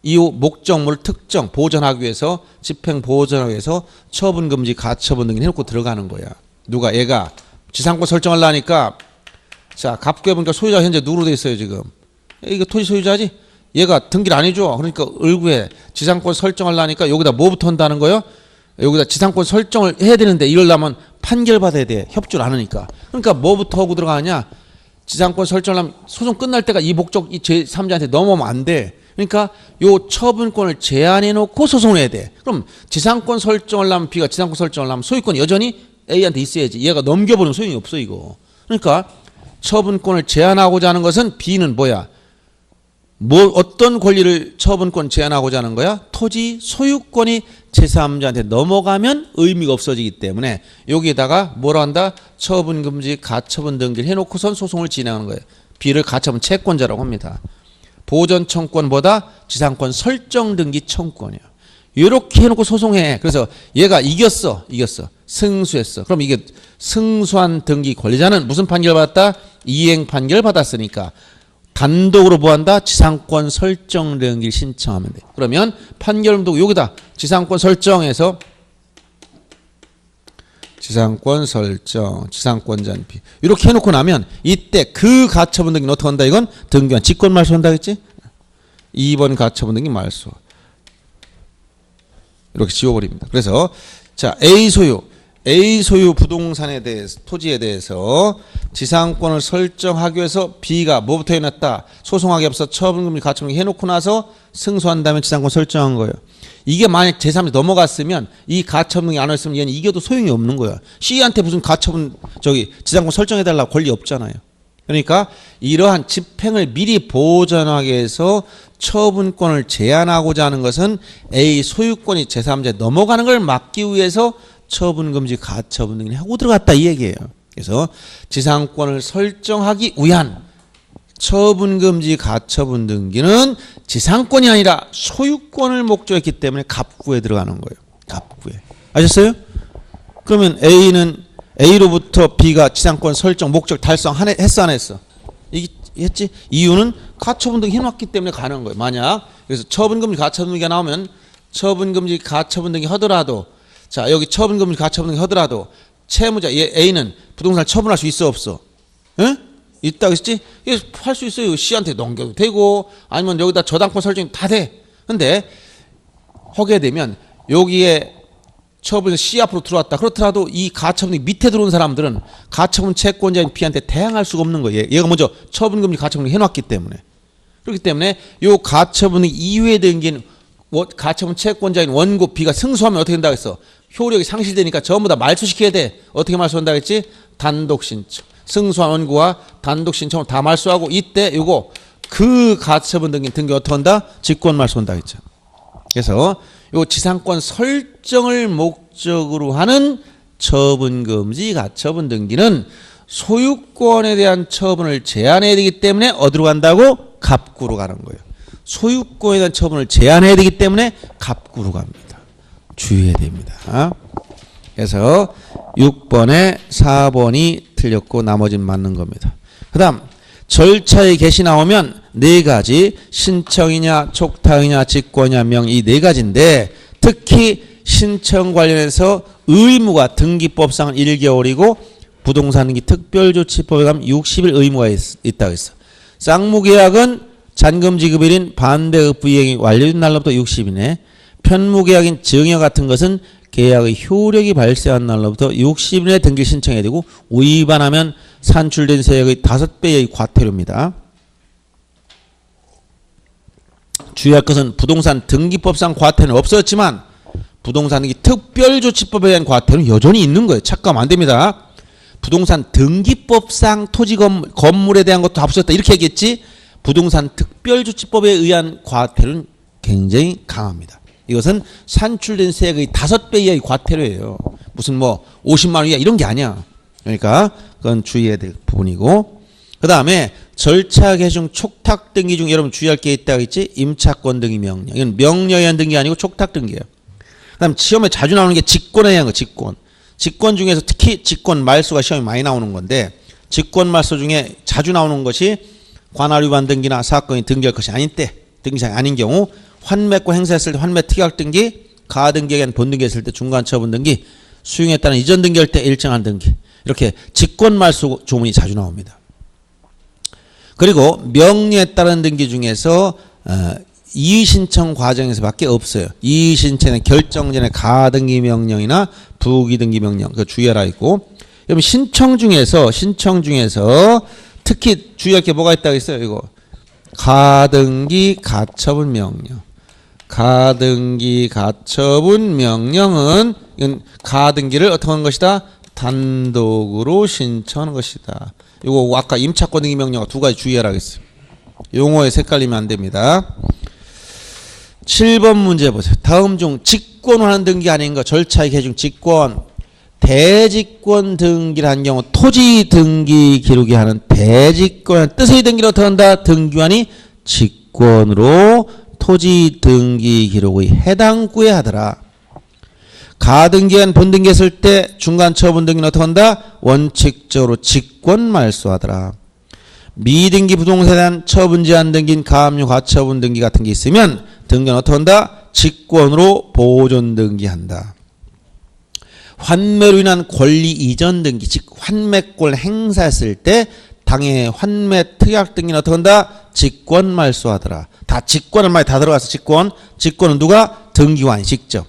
이 목적물을 특정 보전하기 위해서, 집행 보전하기 위해서 처분금지 가처분 등기 해놓고 들어가는 거야. 누가? 얘가 지상권 설정하려니까, 자, 갑구에 보니까 소유자 현재 누구로 돼 있어요 지금? 이거 토지 소유자지? 얘가 등기를 안 해줘. 그러니까 을구에 지상권 설정하려니까 여기다 뭐부터 한다는 거예요? 여기다 지상권 설정을 해야 되는데 이러려면 판결 받아야 돼. 협조를 안 하니까. 그러니까 뭐부터 하고 들어가냐? 지상권 설정하려면 소송 끝날 때가 이 목적 이 제3자한테 넘어오면 안 돼. 그러니까 요 처분권을 제한해 놓고 소송을 해야 돼. 그럼 지상권 설정을 하면 B가 지상권 설정을 하면 소유권이 여전히 A한테 있어야지. 얘가 넘겨버리면 소용이 없어 이거. 그러니까 처분권을 제한하고자 하는 것은 B는 뭐야? 어떤 권리를 처분권 제한하고자 하는 거야? 토지 소유권이 제3자한테 넘어가면 의미가 없어지기 때문에 여기에다가 뭐라 한다? 처분금지 가처분 등기를 해놓고선 소송을 진행하는 거예요. B를 가처분 채권자라고 합니다. 보전 청권보다 지상권 설정 등기 청권이에요. 이렇게 해놓고 소송해. 그래서 얘가 이겼어. 승수했어. 그럼 이게 승수한 등기 권리자는 무슨 판결 받았다? 이행 판결 받았으니까 단독으로 뭐한다? 지상권 설정 등기를 신청하면 돼. 그러면 판결문도 여기다 지상권 설정해서 지상권 설정, 지상권자는 B 이렇게 해놓고 나면 이때 그 가처분 등기는 어떻게 한다? 이건 등기한 직권 말소 한다겠지? 2번 가처분 등기 말소 이렇게 지워버립니다. 그래서 자 A 소유 부동산에 대해서 토지에 대해서 지상권을 설정하기 위해서 B가 뭐부터 해놨다? 소송하기 앞서 처분금지 가처분 해놓고 나서 승소한 다음에 지상권 설정한 거예요. 이게 만약 제3자 넘어갔으면 이 가처분이 안 했으면 얘는 이겨도 소용이 없는 거야. C한테 무슨 가처분 지상권 설정해달라고 권리 없잖아요. 그러니까 이러한 집행을 미리 보전하기 위해서 처분권을 제한하고자 하는 것은 A 소유권이 제3자에 넘어가는 걸 막기 위해서 처분금지 가처분 등기를 하고 들어갔다 이 얘기예요. 그래서 지상권을 설정하기 위한 처분금지 가처분 등기는 지상권이 아니라 소유권을 목적했기 때문에 갑구에 들어가는 거예요. 갑구에. 아셨어요? 그러면 A로부터 B가 지상권 설정 목적 달성했어 안 했어? 했지? 이유는 가처분 등기 해놨기 때문에 가는 거예요. 만약 그래서 처분금지 가처분 등기가 나오면 처분금지 가처분 등기 하더라도 자 여기 처분금지 가처분 등기 하더라도 채무자 A는 부동산을 처분할 수 있어 없어? 응? 있다고 했지? 할 수 있어요. C한테 넘겨도 되고 아니면 여기다 저당권 설정이 다 돼. 근데 하게 되면 여기에 처분에서 C 앞으로 들어왔다. 그렇더라도 이 가처분 밑에 들어온 사람들은 가처분 채권자인 B한테 대항할 수가 없는 거예요. 얘가 먼저 처분금지 가처분을 해놨기 때문에. 그렇기 때문에 이 가처분 이후에 등기는 가처분 채권자인 원고 B가 승소하면 어떻게 된다고 했어? 효력이 상실되니까 전부 다 말소시켜야 돼. 어떻게 말소한다고 했지? 단독신청. 승소한 원고와 단독신청을 다 말소하고 이때 요거 그 가처분 등기 어떻게 한다? 직권 말소한다고 했죠. 그래서 요 지상권 설정을 목적으로 하는 처분금지 가처분 등기는 소유권에 대한 처분을 제한해야 되기 때문에 어디로 간다고? 갑구로 가는 거예요. 소유권에 대한 처분을 제한해야 되기 때문에 갑구로 갑니다. 주의해야 됩니다. 그래서 6번에 4번이 틀렸고 나머지는 맞는 겁니다. 그 다음 절차의 개시 나오면 네 가지 신청이냐 촉탁이냐 직권이냐 명 이 네 가지인데 특히 신청 관련해서 의무가 등기법상 1개월이고 부동산 등기 특별조치법에 가면 60일 의무가 있다고 했어. 쌍무계약은 잔금지급일인 반대급부 이행이 완료된 날로부터 60일이네. 편무계약인 증여 같은 것은 계약의 효력이 발생한 날로부터 60일에 등기 신청해야 되고 위반하면 산출된 세액의 5배의 과태료입니다. 주의할 것은 부동산 등기법상 과태료는 없어졌지만 부동산 등기 특별조치법에 대한 과태료는 여전히 있는 거예요. 착각하면 안 됩니다. 부동산 등기법상 토지 건물에 대한 것도 없어졌다 이렇게 얘기했지 부동산 특별조치법에 의한 과태료는 굉장히 강합니다. 이것은 산출된 세액의 5배 이하의 과태료예요. 무슨 뭐 50만 원 이하 이런 게 아니야. 그러니까 그건 주의해야 될 부분이고 그 다음에 절차 개시 촉탁 등기 중 여러분 주의할 게 있다고 했지 임차권 등기 명령. 이건 명령에 의한 등기 아니고 촉탁 등기예요. 그 다음 시험에 자주 나오는 게 직권에 의한 거 직권. 직권 중에서 특히 직권 말소가 시험에 많이 나오는 건데 직권 말소 중에 자주 나오는 것이 관할 위반 등기나 사건이 등기할 것이 아닌 때 등기사항이 아닌 경우 환매권 행사했을 때 환매 특약 등기, 가등기에 대한 본등기 했을 때 중간 처분 등기, 수용에 따른 이전 등기할 때 일정한 등기 이렇게 직권 말소 조문이 자주 나옵니다. 그리고 명령에 따른 등기 중에서 이의신청 과정에서밖에 없어요. 이의신청의 결정 전에 가등기 명령이나 부기등기 명령 그 주의하라 있고 여러분 신청 중에서 특히 주의할 게 뭐가 있다고 했어요. 이거 가등기 가처분 명령. 가등기 가처분 명령은 이건 가등기를 어떻게 하는 것이다? 단독으로 신청하는 것이다. 이거 아까 임차권 등기 명령과 두 가지 주의하라 했어요. 용어에 헷갈리면 안 됩니다. 7번 문제 보세요. 다음 중 직권환 등기 아닌 거 절차의 개중 직권 대직권 등기를 한 경우 토지 등기 기록이 하는 대직권 뜻의 등기를 어떻게 한다? 등기환이 직권으로 토지 등기 기록의 해당 구에 하더라. 가등기한 본등기 했을 때 중간 처분 등기는 어떻게 한다? 원칙적으로 직권 말소하더라. 미등기 부동산에 대한 처분 제한 등기인 가압류 가처분 등기 같은 게 있으면 등기는 어떻게 한다? 직권으로 보존 등기한다. 환매로 인한 권리 이전 등기, 즉 환매권 행사했을 때 당해 환매 특약 등기는 어떻게 한다? 직권 말소하더라. 다 직권을 많이 다 들어가서 직권은 누가? 등기관이 직접.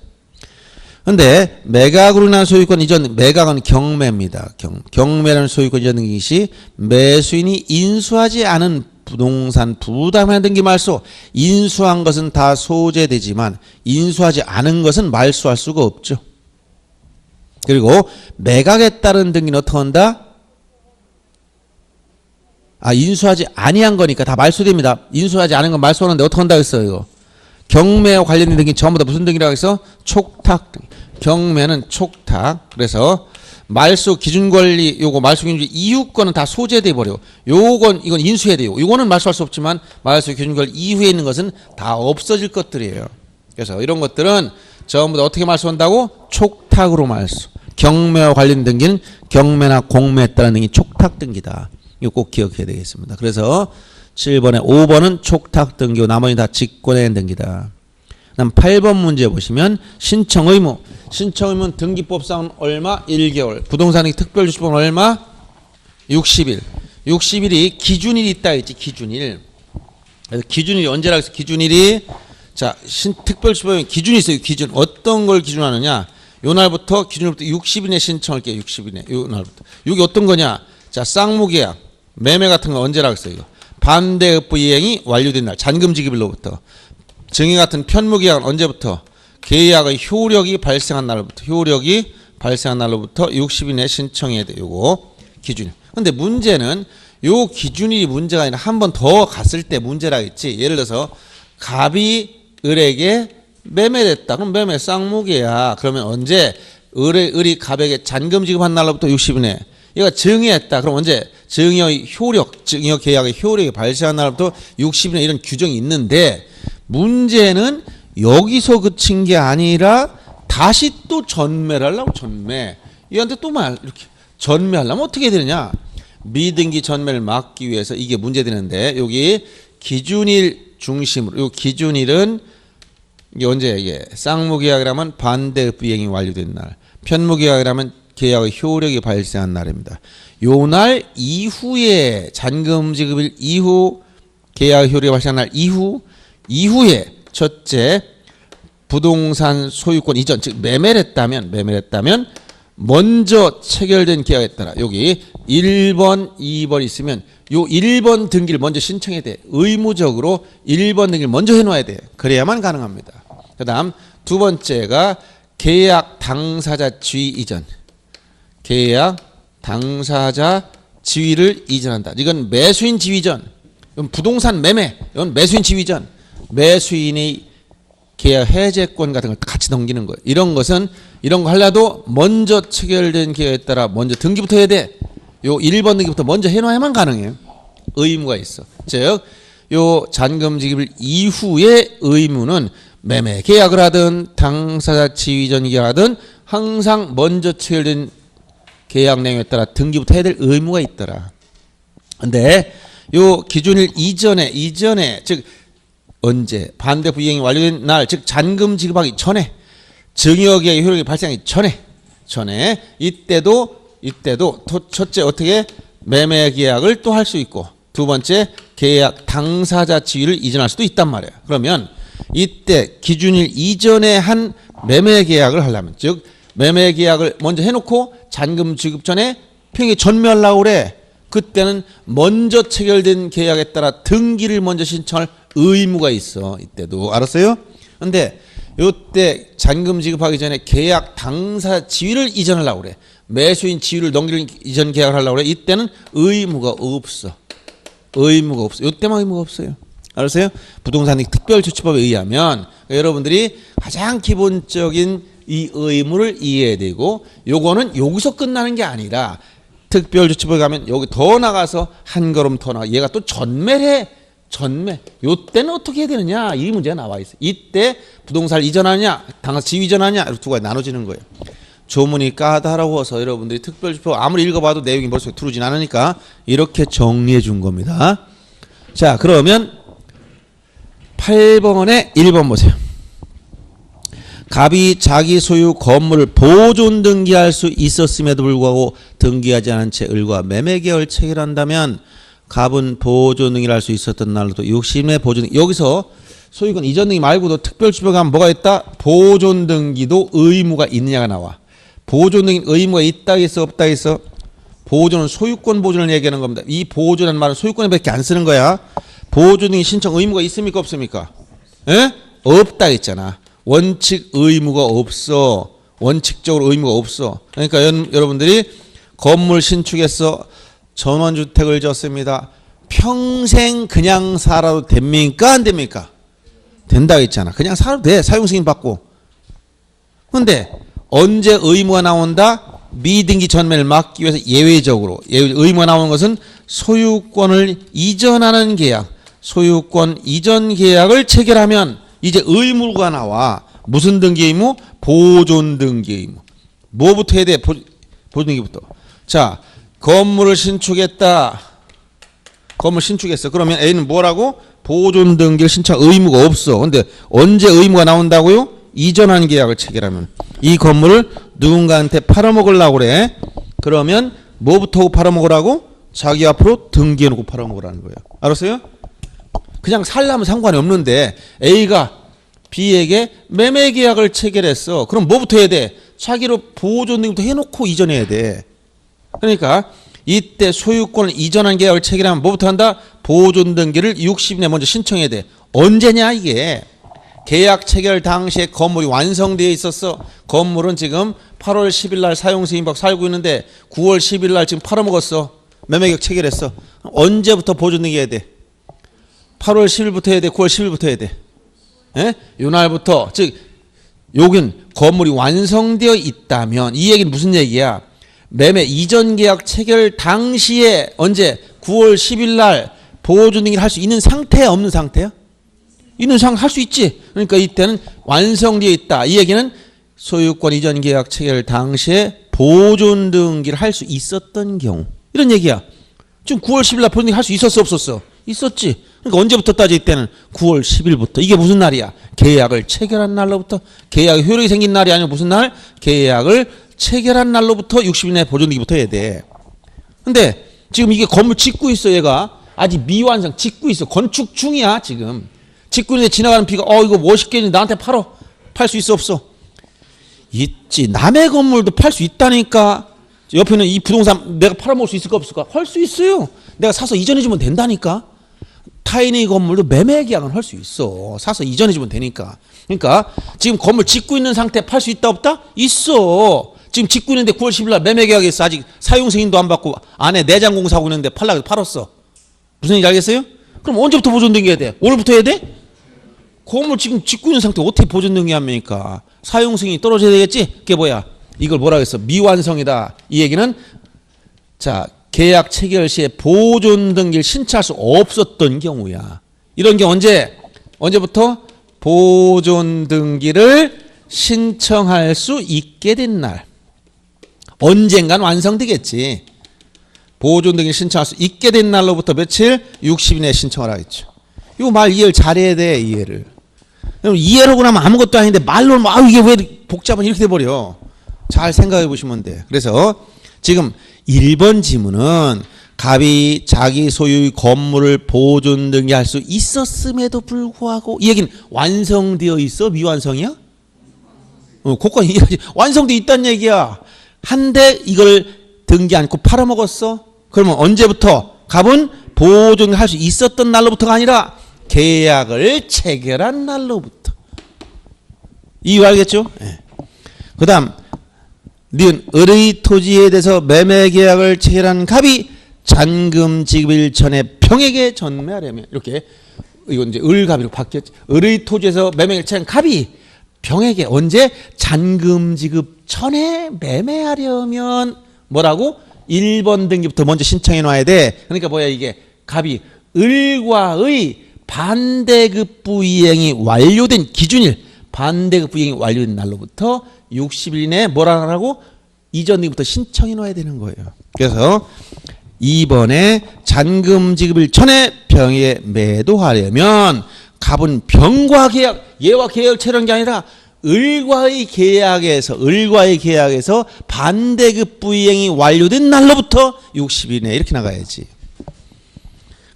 근데 매각으로 인한 소유권 이전, 매각은 경매입니다. 경매라는 소유권 이전 등기 시 매수인이 인수하지 않은 부동산 부담하는 등기 말소. 인수한 것은 다 소재되지만 인수하지 않은 것은 말소할 수가 없죠. 그리고 매각에 따른 등기는 어떻게 한다? 인수하지 아니한 거니까 다 말소됩니다. 인수하지 않은 건 말소하는데 어떻게 한다고 했어요? 이거. 경매와 관련된 등기 전부 다 무슨 등기라고 해서? 촉탁 등기. 경매는 촉탁. 그래서 말소 기준 권리 요거 말소 기준 이후 거는 다 소재돼 버려. 이건 인수해야 돼요. 이거는 말소할 수 없지만 말소 기준 권리 이후에 있는 것은 다 없어질 것들이에요. 그래서 이런 것들은 전부 다 어떻게 말소한다고? 촉탁으로 말소. 경매와 관련 등기는 경매나 공매에 따른 등기 촉탁 등기다. 이거 꼭 기억해야 되겠습니다. 그래서 7번에 5번은 촉탁 등기고 나머지 다 직권에 대한 등기다. 그다음 8번 문제 보시면 신청 의무. 신청 의무는 등기법상 얼마? 1개월. 부동산 특별주시법은 얼마? 60일. 60일이 기준일이 있다 했지. 기준일. 그래서 기준일이 언제라고 해서 기준일이 자, 특별주시법에 기준이 있어요. 기준. 어떤 걸 기준하느냐? 요 날부터 기준일부터 60일에 신청할게요. 60일에. 요 날부터. 이게 어떤 거냐? 자, 쌍무계약, 매매 같은 거 언제라고 했어요? 이거. 반대업부 이행이 완료된 날. 잔금지급일로부터. 증여 같은 편무계약은 언제부터? 계약의 효력이 발생한 날로부터. 효력이 발생한 날로부터 60일 내에 신청해야 돼. 요거 기준. 근데 문제는 요 기준이 문제가 아니라 한 번 더 갔을 때 문제라 했지. 예를 들어서 갑이 을에게 매매됐다. 그럼 매매 쌍무계약. 그러면 언제? 을이 갑에게 잔금 지급한 날로부터 60일 내에. 얘가 증여했다. 그럼 언제? 증여의 효력, 증여 계약의 효력이 발생한 날부터 60일 내에 이런 규정이 있는데 문제는 여기서 그친 게 아니라 다시 또 전매를 하려고 전매. 얘한테 또 이렇게 전매하려면 어떻게 해야 되느냐? 미등기 전매를 막기 위해서 이게 문제되는데 여기 기준일 중심으로 요 기준일은 이게 언제 이게 쌍무계약이라면 반대업부 이행이 완료된 날, 편무계약이라면 계약의 효력이 발생한 날입니다. 요 날 이후에 잔금 지급일 이후 계약 효력이 발생한 날 이후에 첫째 부동산 소유권 이전 즉 매매를 했다면 먼저 체결된 계약에 따라 여기 1번 2번 있으면 요 1번 등기를 먼저 신청해야 돼. 의무적으로 1번 등기를 먼저 해놔야 돼. 그래야만 가능합니다. 그 다음 두 번째가 계약 당사자 지위 이전. 계약 당사자 지위를 이전한다. 이건 매수인 지위전. 이건 부동산 매매. 이건 매수인 지위전. 매수인의 계약 해제권 같은 걸 같이 넘기는 거예요. 이런 것은 이런 거 하려도 먼저 체결된 계약에 따라 먼저 등기부터 해야 돼. 요 1번 등기부터 먼저 해놔야만 가능해요. 의무가 있어. 즉, 요 잔금 지급일 이후의 의무는 매매 계약을 하든 당사자 지위전 계약을 하든 항상 먼저 체결된 계약 내용에 따라 등기부터 해야 될 의무가 있더라. 근데 요 기준일 이전에 즉 언제 반대부 이행이 완료된 날 즉 잔금 지급하기 전에 증여계약의 효력이 발생하기 전에 이때도 첫째 어떻게 매매 계약을 또 할 수 있고 두 번째 계약 당사자 지위를 이전할 수도 있단 말이에요. 그러면 이때 기준일 이전에 한 매매 계약을 하려면 즉 매매 계약을 먼저 해놓고 잔금 지급 전에 평이 전매하려고 그래. 그때는 먼저 체결된 계약에 따라 등기를 먼저 신청할 의무가 있어. 이때도. 알았어요? 근데 이때 잔금 지급하기 전에 계약 당사 지위를 이전하려고 그래. 매수인 지위를 넘기는 이전 계약을 하려고 그래. 이때는 의무가 없어. 의무가 없어. 이때만 의무가 없어요. 알았어요? 부동산 특별조치법에 의하면 여러분들이 가장 기본적인 이 의무를 이해해야 되고, 요거는 여기서 끝나는 게 아니라 특별조치법에 가면 여기 더 나가서 한 걸음 더 나가. 얘가 또 전매해. 전매. 요때는 어떻게 해야 되느냐? 이 문제가 나와 있어. 이때 부동산을 이전하냐, 당사 지위 이전하냐, 이렇게 두 가지 나눠지는 거예요. 조문이 까다로워서 여러분들이 특별조치법 아무리 읽어봐도 내용이 머릿속에 들어오진 않으니까 이렇게 정리해 준 겁니다. 자, 그러면 8번에 1번 보세요. 갑이 자기 소유 건물을 보존 등기할 수 있었음에도 불구하고 등기하지 않은 채 을과 매매계약을 체결한다면 갑은 보존 등기를 할 수 있었던 날로도 60내 보존 등기. 여기서 소유권 이전 등기 말고도 특별주법에 가면 뭐가 있다? 보존 등기도 의무가 있느냐가 나와. 보존 등기 의무가 있다 있어 없다 있어? 보존은 소유권 보존을 얘기하는 겁니다. 이 보존이라는 말은 소유권에 밖에 안 쓰는 거야. 보존 등기 신청 의무가 있습니까 없습니까? 에? 없다 했잖아. 원칙 의무가 없어. 원칙적으로 의무가 없어. 그러니까 여러분들이 건물 신축해서 전원주택을 졌습니다. 평생 그냥 살아도 됩니까? 안 됩니까? 된다 했잖아. 그냥 살아도 돼. 사용승인 받고. 근데 언제 의무가 나온다? 미등기 전매를 막기 위해서 예외적으로. 의무가 나오는 것은 소유권을 이전하는 계약. 소유권 이전 계약을 체결하면 이제 의무가 나와. 무슨 등기 의무? 보존 등기 의무. 뭐부터 해야 돼? 보존 등기부터. 자, 건물을 신축했다. 건물 신축했어. 그러면 A는 뭐라고? 보존 등기를 신청 의무가 없어. 근데 언제 의무가 나온다고요? 이전한 계약을 체결하면. 이 건물을 누군가한테 팔아먹으려고 그래. 그러면 뭐부터 팔아먹으라고? 자기 앞으로 등기해놓고 팔아먹으라는 거예요. 알았어요? 그냥 살려면 상관이 없는데 A가 B에게 매매 계약을 체결했어. 그럼 뭐부터 해야 돼? 자기로 보존 등기부터 해놓고 이전해야 돼. 그러니까 이때 소유권을 이전한 계약을 체결하면 뭐부터 한다? 보존 등기를 60일 내에 먼저 신청해야 돼. 언제냐 이게? 계약 체결 당시에 건물이 완성되어 있었어. 건물은 지금 8월 10일 날 사용승인받고 살고 있는데 9월 10일 날 지금 팔아먹었어. 매매계약 체결했어. 언제부터 보존 등기 해야 돼? 8월 10일부터 해야 돼? 9월 10일부터 해야 돼? 예? 요 날부터. 즉 여긴 건물이 완성되어 있다면 이 얘기는 무슨 얘기야? 매매 이전 계약 체결 당시에 언제 9월 10일 날 보존 등기를 할 수 있는 상태야 없는 상태야? 있는 상태 할 수 있지. 그러니까 이때는 완성되어 있다. 이 얘기는 소유권 이전 계약 체결 당시에 보존 등기를 할 수 있었던 경우 이런 얘기야. 지금 9월 10일 날 보존 등기 할 수 있었어 없었어? 있었지. 그러니까 언제부터 따져 이때는 9월 10일부터. 이게 무슨 날이야? 계약을 체결한 날로부터. 계약의 효력이 생긴 날이 아니고 무슨 날? 계약을 체결한 날로부터 60일 내에 보존 등기부터 해야 돼. 근데 지금 이게 건물 짓고 있어. 얘가 아직 미완성 짓고 있어. 건축 중이야 지금. 짓고 있는데 지나가는 비가 이거 멋있게 나한테 팔어. 팔 수 있어 없어? 있지. 남의 건물도 팔 수 있다니까. 옆에는 이 부동산 내가 팔아먹을 수 있을까 없을까? 할 수 있어요. 내가 사서 이전해주면 된다니까. 타인의 건물도 매매 계약은 할 수 있어. 사서 이전해주면 되니까. 그러니까 지금 건물 짓고 있는 상태 팔 수 있다 없다? 있어. 지금 짓고 있는데 9월 10일 날 매매 계약했어. 아직 사용 승인도 안 받고 안에 내장 공사하고 있는데 팔라고 팔았어. 무슨 얘기인지 알겠어요? 그럼 언제부터 보존 등기해야 돼? 오늘부터 해야 돼? 건물 지금 짓고 있는 상태 어떻게 보존 등기합니까? 사용 승인이 떨어져야 되겠지? 그게 뭐야? 이걸 뭐라고 했어? 미완성이다. 이 얘기는 자 계약 체결 시에 보존 등기를 신청할 수 없었던 경우야. 이런 게 언제부터 보존 등기를 신청할 수 있게 된 날. 언젠간 완성되겠지. 보존 등기를 신청할 수 있게 된 날로부터 며칠? 60일 내에 신청을 하겠죠. 이거 말 이해를 잘해야 돼. 이해를. 이해하고 나면 아무것도 아닌데 말로 이게 왜 복잡한 이렇게 돼버려. 잘 생각해 보시면 돼. 그래서 지금 1번 지문은 갑이 자기 소유의 건물을 보존 등기할 수 있었음에도 불구하고 이 얘기는 완성되어 있어? 미완성이야? 완성되어 있다는 얘기야. 한데 이걸 등기 않고 팔아먹었어? 그러면 언제부터? 갑은 보존할 수 있었던 날로부터가 아니라 계약을 체결한 날로부터. 이유 알겠죠? 네. 그 다음 니은 을의 토지에 대해서 매매 계약을 체결한 갑이 잔금 지급일 전에 병에게 전매하려면, 이렇게 이건 이제 을갑이로 바뀌었지. 을의 토지에서 매매를 체결한 갑이 병에게 언제? 잔금 지급 전에 매매하려면 뭐라고? 1번 등기부터 먼저 신청해 놔야 돼. 그러니까 뭐야 이게? 갑이 을과의 반대급부 이행이 완료된 기준일, 반대급부 이행이 완료된 날로부터 60일 이내에 뭐라 하라고? 이전 등기부터 신청해 놔야 되는 거예요. 그래서 2번에 잔금 지급일 전에 병에 매도하려면 갑은 병과 계약, 얘와 계약을 체결한 게 아니라 을과의 계약에서 반대급부 이행이 완료된 날로부터 60일 이내 이렇게 나가야지.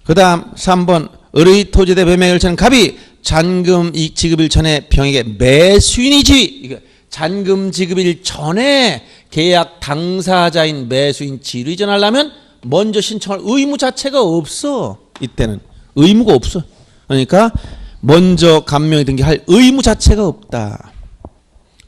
그 다음 3번 을의 토지에 대해 매매 결정한 갑이 잔금 지급일 전에 병에게 매수인이 지위, 잔금 지급일 전에 계약 당사자인 매수인 지위를 이전하려면 먼저 신청할 의무 자체가 없어. 이때는 의무가 없어. 그러니까 먼저 감명이 등기할 의무 자체가 없다.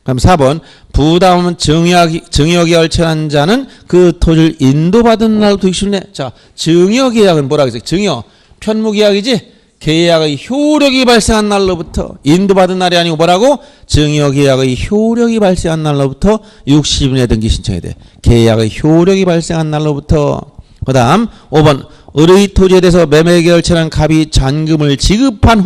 그럼 4번 부담은 증여계약을 체결한 자는 그 토지를 인도받은 날부터 60일. 자, 증여계약은 뭐라 그랬어요? 증여 편무계약이지. 계약의 효력이 발생한 날로부터, 인도받은 날이 아니고 뭐라고? 증여계약의 효력이 발생한 날로부터 60일에 등기 신청해야 돼. 계약의 효력이 발생한 날로부터. 그 다음 5번 을의 토지에 대해서 매매계약을 체결한 갑이 잔금을 지급한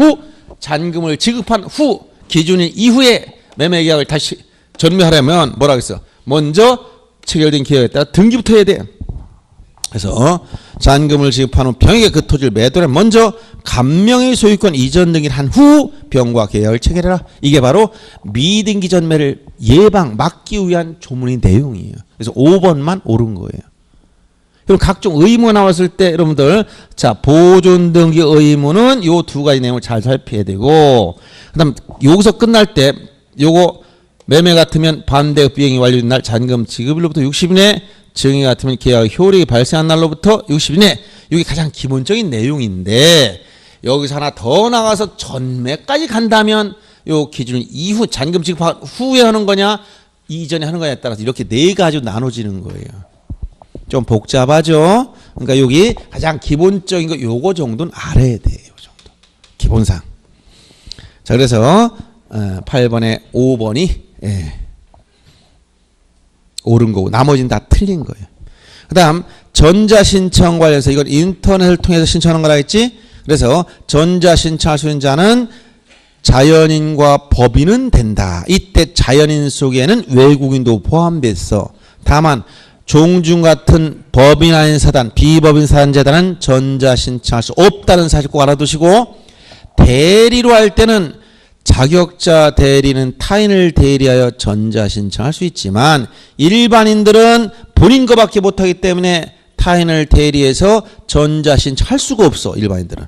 후 기준일 이후에 매매계약을 다시 전매하려면 뭐라 그랬어? 먼저 체결된 계약에 따라 등기부터 해야 돼. 그래서 잔금을 지급한 후 병에게 그 토지를 매도하면 먼저 감명의 소유권 이전 등기를 한 후 병과 계약을 체결해라. 이게 바로 미등기 전매를 막기 위한 조문의 내용이에요. 그래서 5번만 옳은 거예요. 그럼 각종 의무가 나왔을 때 여러분들, 자, 보존 등기 의무는 요 두 가지 내용을 잘 살펴야 되고, 그다음 여기서 끝날 때 요거 매매 같으면 반대급 이행이 완료된 날 잔금 지급일로부터 60일 내, 증여 같으면 계약 효력이 발생한 날로부터 60일 내. 이게 가장 기본적인 내용인데 여기서 하나 더 나가서 전매까지 간다면 요 기준은 이후 잔금 지급한 후에 하는 거냐 이전에 하는 거냐에 따라서 이렇게 네 가지로 나눠지는 거예요. 좀 복잡하죠. 그러니까 여기 가장 기본적인 거 요거 정도는 알아야 돼요. 요 정도 기본상. 자, 그래서 8번에 5번이 옳은 거고 나머지는 다 틀린 거예요. 그 다음 전자신청 관련해서 이건 인터넷을 통해서 신청하는 거라 했지. 그래서 전자신청할 수 있는 자는 자연인과 법인은 된다. 이때 자연인 속에는 외국인도 포함됐어. 다만 종중 같은 법인 아닌 사단, 비법인 사단재단은 전자신청할 수 없다는 사실 꼭 알아두시고, 대리로 할 때는 자격자 대리는 타인을 대리하여 전자신청할 수 있지만 일반인들은 본인 거밖에 못하기 때문에 타인을 대리해서 전자신청할 수가 없어. 일반인들은.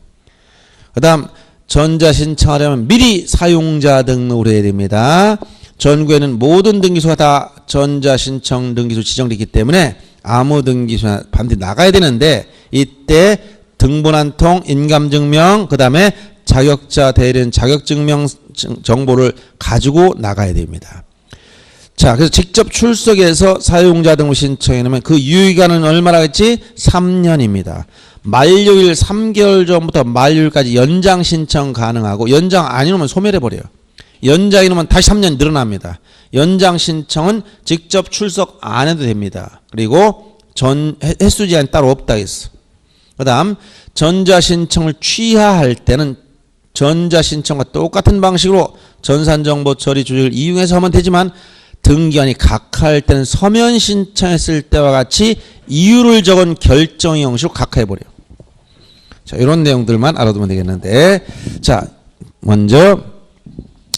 그 다음 전자신청하려면 미리 사용자 등록을 해야 됩니다. 전국에는 모든 등기소가 다 전자신청 등기소 지정되기 때문에 아무 등기소나 반드시 나가야 되는데 이때 등본한통, 인감증명, 그 다음에 자격자 대리는 자격증명 정보를 가지고 나가야 됩니다. 자, 그래서 직접 출석해서 사용자 등록 신청해 놓으면 그 유효기간은 얼마나 했지? 3년입니다. 만료일 3개월 전부터 만료일까지 연장 신청 가능하고 연장 아니면 소멸해버려요. 연장이 놓으면 다시 3년 늘어납니다. 연장 신청은 직접 출석 안 해도 됩니다. 그리고 횟수 제한 따로 없다 했어. 그 다음 전자신청을 취하할 때는 전자신청과 똑같은 방식으로 전산정보 처리 조직을 이용해서 하면 되지만 등기관이 각하할 때는 서면 신청했을 때와 같이 이유를 적은 결정의 형식으로 각하해버려요. 자, 이런 내용들만 알아두면 되겠는데, 자, 먼저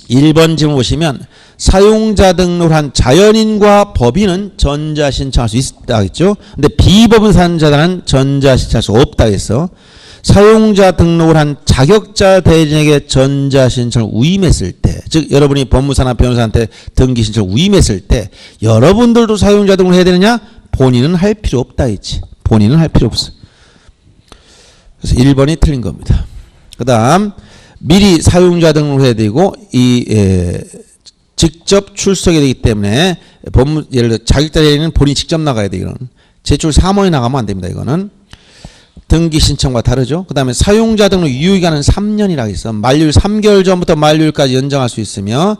1번 질문 보시면 사용자 등록을 한 자연인과 법인은 전자신청할 수 있다 했죠. 근데 비법인 사용자단은 전자신청할 수 없다 했어. 사용자 등록을 한 자격자 대리인에게 전자신청을 위임했을 때, 즉 여러분이 법무사나 변호사한테 등기신청을 위임했을 때 여러분들도 사용자 등록을 해야 되느냐? 본인은 할 필요 없다 했지. 본인은 할 필요 없어요. 그래서 1번이 틀린 겁니다. 그 다음 미리 사용자 등록해야 되고 직접 출석해야 되기 때문에 법무 예를 들어 자격자리에는 본인이 직접 나가야 돼요. 이거는 제출 사무원이 나가면 안 됩니다. 이거는 등기 신청과 다르죠. 그 다음에 사용자 등록 유효기간은 3년이라고 있어. 만료일 3개월 전부터 만료일까지 연장할 수 있으며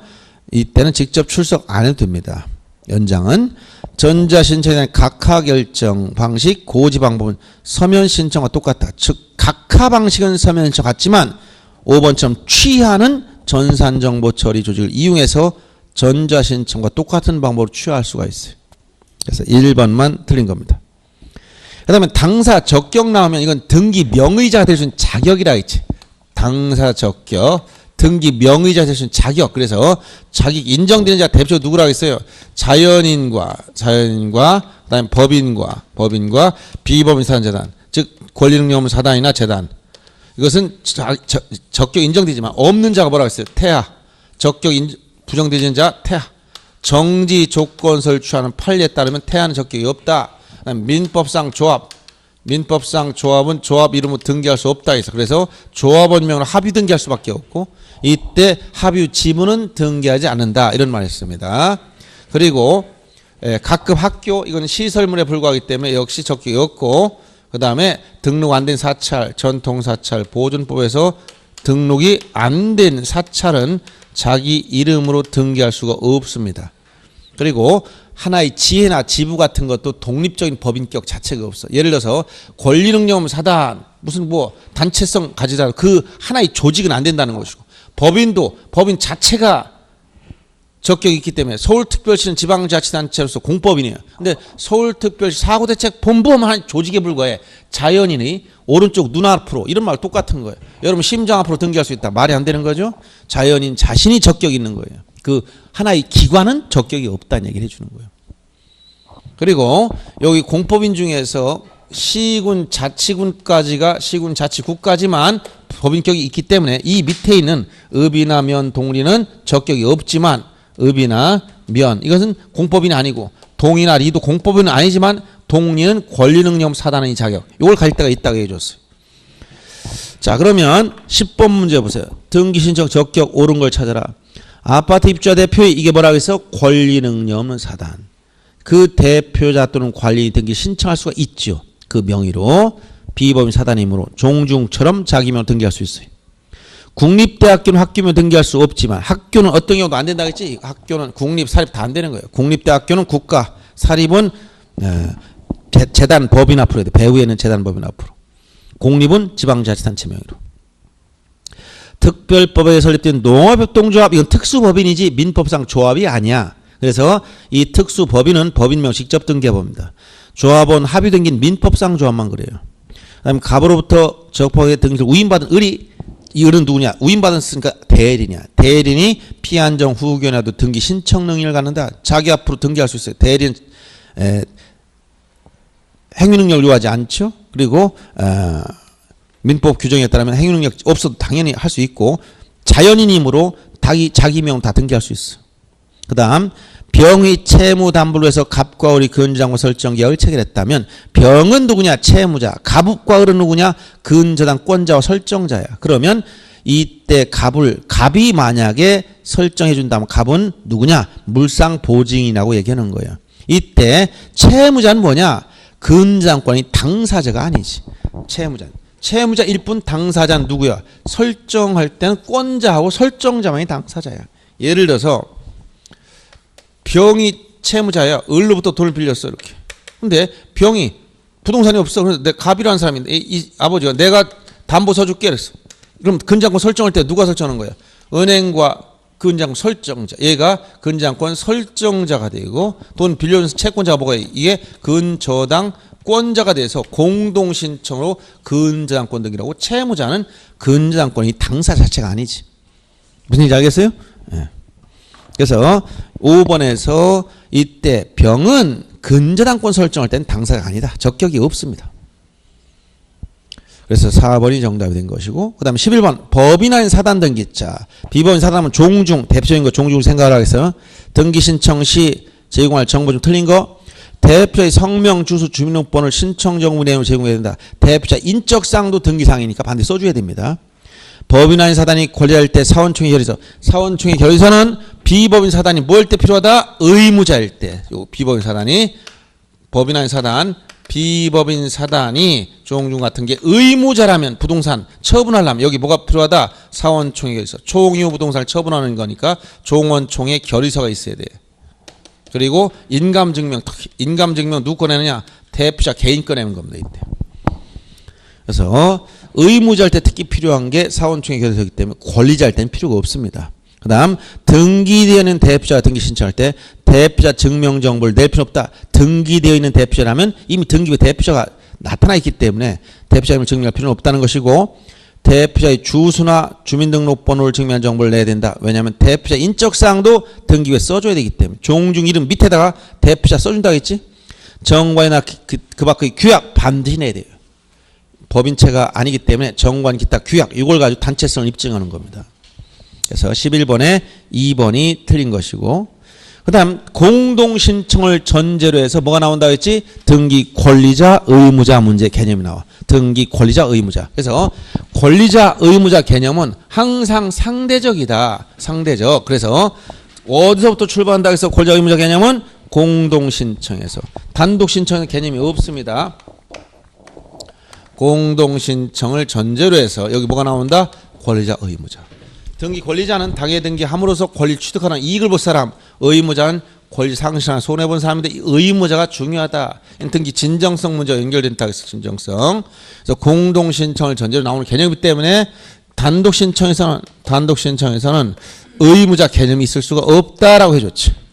이때는 직접 출석 안 해도 됩니다. 연장은 전자신청에 대한 각하 결정 방식, 고지 방법은 서면 신청과 똑같다. 즉 각하 방식은 서면 신청 같지만 5번처럼 취하는 전산정보 처리 조직을 이용해서 전자신청과 똑같은 방법으로 취하할 수가 있어요. 그래서 1번만 틀린 겁니다. 그 다음에 당사 적격 나오면 이건 등기 명의자가 될 수 있는 자격이라 했지. 당사 적격, 등기 명의자가 될 수 있는 자격. 그래서 자격 인정되는 자가 대표 누구라고 했어요? 자연인과 그다음에 법인과 비법인 사단재단, 즉 권리능력 없는 사단이나 재단. 이것은 적격 인정되지만 없는 자가 뭐라고 했어요? 태하. 적격 부정되는 자 태하. 정지 조건서를 취하는 판례에 따르면 태하는 적격이 없다. 민법상 조합은 조합 이름으로 등기할 수 없다 해서 그래서 조합원명으로 합의 등기할 수밖에 없고 이때 합의 지분은 등기하지 않는다 이런 말을 했습니다. 그리고 각급 학교 이건 시설물에 불과하기 때문에 역시 적격이 없고 그 다음에 등록 안 된 사찰, 전통사찰, 보존법에서 등록이 안 된 사찰은 자기 이름으로 등기할 수가 없습니다. 그리고 하나의 지혜나 지부 같은 것도 독립적인 법인격 자체가 없어. 예를 들어서 권리능력 없는 사단 무슨 뭐 단체성 가지다 그 하나의 조직은 안 된다는 것이고 법인도 법인 자체가 적격이 있기 때문에 서울특별시는 지방자치단체로서 공법인이에요. 근데 서울특별시 사고대책본부만 한 조직에 불과해. 자연인이 오른쪽 눈 앞으로 이런 말 똑같은 거예요. 여러분 심장 앞으로 등기할 수 있다. 말이 안 되는 거죠. 자연인 자신이 적격이 있는 거예요. 그 하나의 기관은 적격이 없다는 얘기를 해주는 거예요. 그리고 여기 공법인 중에서 시군 자치군까지가 시군 자치구까지만 법인격이 있기 때문에 이 밑에 있는 읍이나 면 동리는 적격이 없지만 읍이나 면 이것은 공법인이 아니고 동이나 리도 공법인은 아니지만 동리는 권리능력 사단의 자격 이걸 가질 때가 있다고 해줬어요. 자 그러면 10번 문제 보세요. 등기신청 적격 옳은 걸 찾아라. 아파트 입주자 대표의 이게 뭐라고 해서 권리능력 없는 사단. 그 대표자 또는 관리인이 등기 신청할 수가 있죠. 그 명의로 비법인 사단이므로 종중처럼 자기 명의로 등기할 수 있어요. 국립대학교는 학교면 등기할 수 없지만 학교는 어떤 경우도 안 된다고 했지. 학교는 국립, 사립 다 안 되는 거예요. 국립대학교는 국가, 사립은 재단 법인 앞으로 해야 돼. 배후에는 재단 법인 앞으로. 공립은 지방자치단체 명의로. 특별법에 설립된 농업협동조합 이건 특수법인이지 민법상 조합이 아니야. 그래서 이 특수법인은 법인명 직접 등기해봅니다. 조합원 합의 등기는 민법상 조합만 그래요. 그다음에 갑으로부터 적법하게 등기를 우임받은 을이 이 을은 누구냐? 우임받았으니까 대리냐. 대리인이 피한정 후견에도 등기 신청 능력을 갖는다. 자기 앞으로 등기할 수 있어요. 대리는 행위능력을 요하지 않죠. 그리고 민법 규정에 따르면 행위능력 없어도 당연히 할 수 있고 자연인이므로 자기 명으로 다 등기할 수 있어. 그 다음 병의 채무담보로 해서 갑과 을이 근저당권 설정 계약을 체결했다면 병은 누구냐? 채무자. 갑과 을은 누구냐? 근저당권자와 설정자야. 그러면 이때 갑이 만약에 설정해 준다면 갑은 누구냐? 물상보증인이라고 얘기하는 거예요. 이때 채무자는 뭐냐? 근저당권이 당사자가 아니지. 채무자일 뿐 당사자는 누구야? 설정할 때는 권자하고 설정자만이 당사자야. 예를 들어서 병이 채무자야. 을로부터 돈을 빌렸어 이렇게. 근데 병이 부동산이 없어. 그래서 내 갑이라는 사람인데 이 아버지가 내가 담보 서줄게 그랬어. 그럼 근저당권 설정할 때 누가 설정하는 거야? 은행과 근저당권 설정자. 얘가 근저당권 설정자가 되고 돈 빌려준 채권자가 뭐가 이게 근저당권자가 돼서 공동신청으로 근저당권 등기라고. 채무자는 근저당권이 당사 자체가 아니지. 무슨 얘기인지 알겠어요? 네. 그래서 5번에서 이때 병은 근저당권 설정할 때는 당사가 아니다. 적격이 없습니다. 그래서 4번이 정답이 된 것이고 그 다음에 11번 법인 아닌 사단 등기자. 비법인 사단하면 종중 대표적인 거 종중 생각을 하겠어요. 등기 신청 시 제공할 정보 중 틀린 거 대표자의 성명, 주소, 주민등록번호를 신청 정보 내용을 제공해야 된다. 대표자 인적사항도 등기사항이니까 반드시 써줘야 됩니다. 법인 아닌 사단이 권리할 때 사원총회 결의서. 사원총회 결의서는 비법인 사단이 뭐 할 때 필요하다? 의무자일 때. 요 비법인 사단이 법인 아닌 사단, 비법인 사단이 종중 같은 게 의무자라면 부동산 처분하려면 여기 뭐가 필요하다? 사원총회 결의서. 총유 부동산을 처분하는 거니까 종원총회 결의서가 있어야 돼. 그리고 인감증명, 인감증명 누구 꺼내느냐? 대표자 개인 꺼내는 겁니다. 이때. 그래서 의무자일 때 특히 필요한 게 사원총회 결의서이기 때문에 권리자일 때는 필요가 없습니다. 그 다음 등기되어 있는 대표자가 등기 신청할 때 대표자 증명정보를 낼 필요 없다. 등기되어 있는 대표자라면 이미 등기부에 대표자가 나타나 있기 때문에 대표자 이름을 증명할 필요는 없다는 것이고, 대표자의 주소나 주민등록번호를 증명한 정보를 내야 된다. 왜냐하면 대표자 인적사항도 등기부에 써줘야 되기 때문에. 종중 이름 밑에다가 대표자 써준다고 했지. 정관이나 그 밖의 규약 반드시 내야 돼요. 법인체가 아니기 때문에 정관 기타 규약 이걸 가지고 단체성을 입증하는 겁니다. 그래서 11번에 2번이 틀린 것이고, 그 다음 공동신청을 전제로 해서 뭐가 나온다고 했지? 등기 권리자 의무자 문제 개념이 나와. 등기 권리자 의무자. 그래서 권리자 의무자 개념은 항상 상대적이다. 상대적. 그래서 어디서부터 출발한다 해서 권리자 의무자 개념은 공동신청에서. 단독신청은 개념이 없습니다. 공동신청을 전제로 해서 여기 뭐가 나온다? 권리자 의무자. 등기 권리자는 당해 등기함으로써 권리를 취득하는 이익을 볼 사람, 의무자는 권리 상실하는 손해본 사람인데 이 의무자가 중요하다. 등기 진정성 문제와 연결된다. 그래서 진정성. 그래서 공동신청을 전제로 나오는 개념이기 때문에 단독신청에서는 의무자 개념이 있을 수가 없다라고 해줬지.